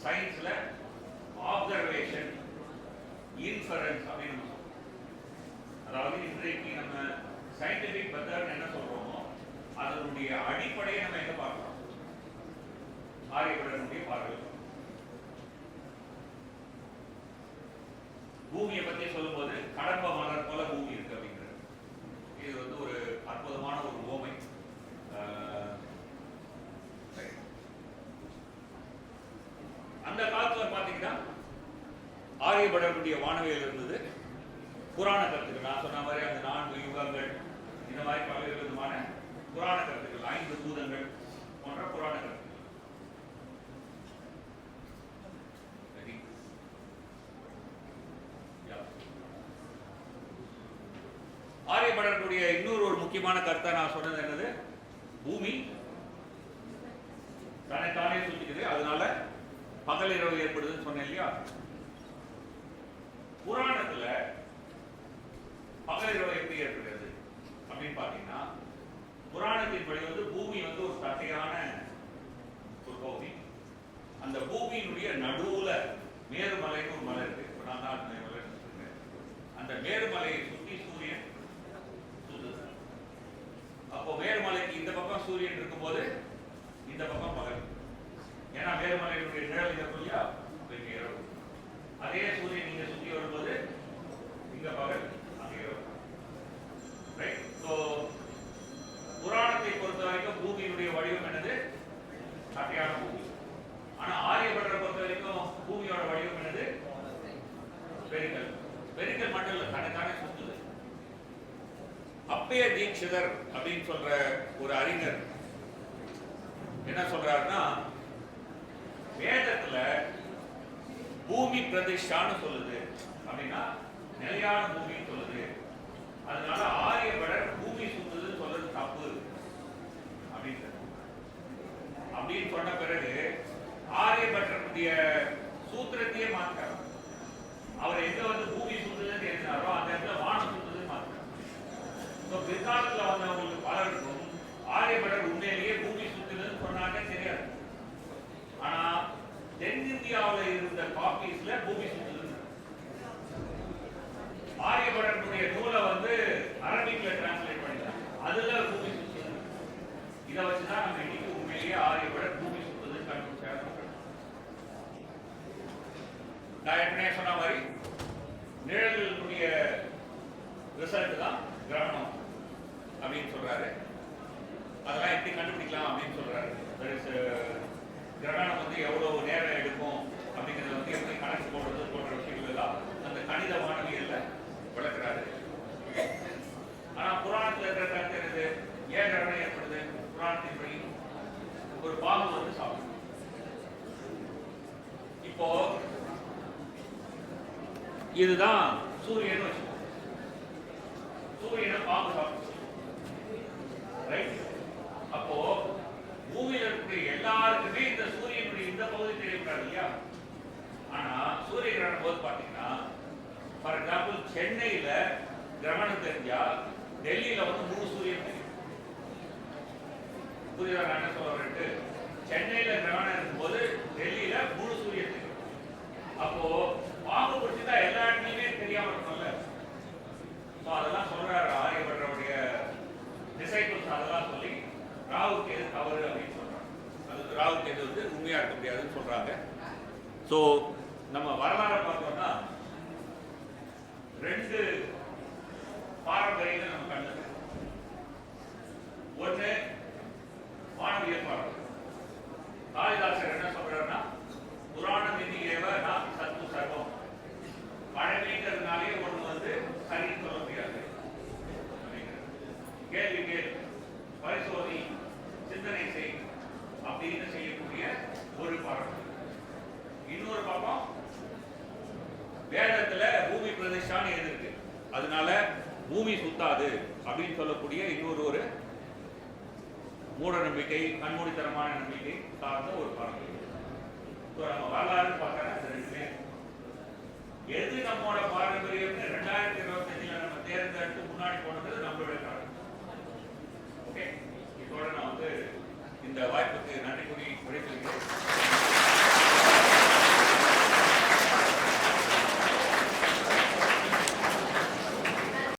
சயின்ஸ்ல ஆப்சர்வேஷன், இன்ஃபரன்ஸ் அப்படின்னு சொல்றோம். அதாவது இன்றைக்கு நம்ம சயின்டிபிக் மெத்தட் என்ன சொல்றோமோ அதனுடைய அடிப்படையை நம்ம எங்க பார்க்கிறோம்? ஆரியபடனுடைய பார்வை. பூமியை பத்தி சொல்லும்போது கடம்ப மலர் போல பூமி இருக்கு அப்படிங்கிறது. இது வந்து ஒரு அற்புதமான ஒரு உவமை. அந்த காலத்துல பாத்தீங்கன்னா ஆரியபடனுடைய வானவியல் இருந்தது. புராண கருத்துக்கள் நான் சொன்ன மாதிரி அந்த 4 யுகங்கள், இந்த மாதிரி பல்வேறு விதமான புராண கருத்துக்கள், 5 பூதங்கள் போன்ற புராண கருத்துக்கள். ஆரியபடனுடைய இன்னொரு ஒரு முக்கியமான கருத்தை நான் சொன்னது என்னது, பூமி தன்னைத்தானே சுத்திக்குது, அதனால பகல் இரவு ஏற்படுதுன்னு சொன்னேன் இல்லையா. புராணத்துல பகல் இரவு எப்படி ஏற்படுகிறது அப்படின்னு பாத்தீங்கன்னா, புராணத்தின் படி வந்து பூமி வந்து ஒரு தட்டையான ஒரு பகுதி. அந்த பூமியினுடைய நடுவுல மேருமலைன்னு ஒரு மலை இருக்கு. இப்ப நான் தான் அந்த மேருமலையை சுற்றி சூரியன் சுத்துது. அப்போ மேருமலைக்கு இந்த பக்கம் சூரியன் இருக்கும்போது இந்த பக்கம் பகல். ஏன்னா மேருமலையினுடைய நிழல் இருக்கும் இல்லையா, இரவு. அதே சூரியன் இங்க சுத்தி வரும்போது இங்க பகல், அங்க இரவு. ரைட். சோ புராணத்தை பொறுத்த வரைக்கும் பூமியினுடைய வடிவம் என்னது, தட்டையான பூமி. ஆனா ஆரியபடரை பொறுத்த வரைக்கும் பூமியோட வடிவம் என்னது, பெருங்கல். பெருங்கல் மட்டும் இல்ல, தன்னைத்தானே சுத்துது. அப்பைய தீட்சிதர் அப்படின்னு சொல்ற ஒரு அறிஞர் என்ன சொல்றாருன்னா, வேதத்துல பூமி பிரதிஷ்டான்னு சொல்லுது அப்படின்னா நிலையான பூமின்னு சொல்லுது. அதனால ஆரியபடர் பூமி சுத்துதுன்னு சொல்றது தப்பு அப்படின்னு சொன்ன பிறகு ஆரியபட்டருடைய சூத்திரத்தையே மாற்றார். அவர் எங்க வந்து பூமி சுத்துதுன்னு எழுதினாரோ அந்த இடத்துல வானம் சுத்துதுன்னு மாற்றார். பிற்காலத்துல வந்தவங்களுக்கு பலருக்கும் ஆரியபடர் உண்மையிலேயே பூமி சுத்துதுன்னு சொன்னாங்க தெரியாது. ஆனா தென்னிந்தியாவில் இருந்த காப்பீஸ்ல பூமி சுத்துது. ஆரியபடனுடைய நூலை வந்து அரபிக்ல டிரான்ஸ்லேட் பண்ணிட்டாங்க, அதுல பூமி சுத்துது. இதை வச்சுதான் நம்ம இன்னைக்கு உண்மையிலேயே ஆரியபடர் பூமி சுத்துது கண்டுபிடிச்சாங்க. நான் ஏற்கனவே சொன்ன மாதிரி நிழலுடைய ரிசல்ட் தான் கிரகணம் அப்படின்னு சொல்றாரு. அதெல்லாம் எப்படி கண்டுபிடிக்கலாம் அப்படின்னு சொல்றாரு. கிரகணம் வந்து எவ்வளவு நேரம் எடுக்கும் அப்படிங்கிறத வந்து எப்படி கணக்கு போடுறது போன்ற விஷயங்கள் எல்லாம் அந்த கணித வானவியல்ல விளக்குறாரு. ஆனா புராணத்துல இருக்கிற கருத்து என்னது, ஏன் கிரகணம் ஏற்படுது? புராணத்தின் படி ஒரு பாம்பு வந்து சாப்பிடும். இப்போ இதுதான் சூரியன் வச்சுக்கோ, சூரியனை பாம்பு சாப்பிடும். ரைட். அப்போ பூமியில இருக்கிற எல்லாருக்குமே இந்த சூரியனுடைய இந்த பகுதி தெரியக்கூடாது இல்லையா. ஆனா சூரிய கிரகணம் போது பாத்தீங்கன்னா, ஃபார் எக்ஸாம்பிள் சென்னையில கிரகணம் தெரிஞ்சா டெல்லியில வந்து முழு சூரியன் தெரியும். புரியுதா நான் என்ன சொல்றேன்ட்டு? சென்னையில கிரகணம் இருக்கும்போது டெல்லியில முழு சூரியன் தெரியும். அப்போ பாம்பு பிடிச்சதா எல்லா இடத்துலயுமே தெரியாம இருக்கும்ல. அதெல்லாம் சொல்றாரு ஆரியபட்டருடைய டிசைபிள்ஸ். அதெல்லாம் சொல்லி ராவுக்கு எது தவறு அப்படின்னு சொல்றாங்க. அதுக்கு ராவுக்கு எது வந்து உண்மையா இருக்க முடியாதுன்னு சொல்றாங்க. ஸோ நம்ம வரலாறு பார்த்தோம்னா 2 பாரம்பரியங்கள் நம்ம கண்டது. ஒன்று வானவியல் பாரம்பரியம். காளிதாசர் என்ன சொல்றாருன்னா, புராணம் இந்தியேவ நான் சத்து சர்வம். பழமைங்கிறதுனாலே ஒன்று வந்து சரின்னு சொல்ல முடியாது. கேள்வி கேள், பரிசோதி, சிந்தனை செய் அப்படின்னு செய்யக்கூடிய ஒரு பாரம்பரியம். இன்னொரு பக்கம் வேதத்துல பூமி பிரதிஷ்டான்னு இருக்கு, அதனால பூமி சுத்தாது அப்படின்னு சொல்லக்கூடிய இன்னொரு மூட நம்பிக்கை, கண்மூடித்தனமான நம்பிக்கை சார்ந்த ஒரு பாரம்பரியம். நம்ம வரலாறு பார்க்கறேன்.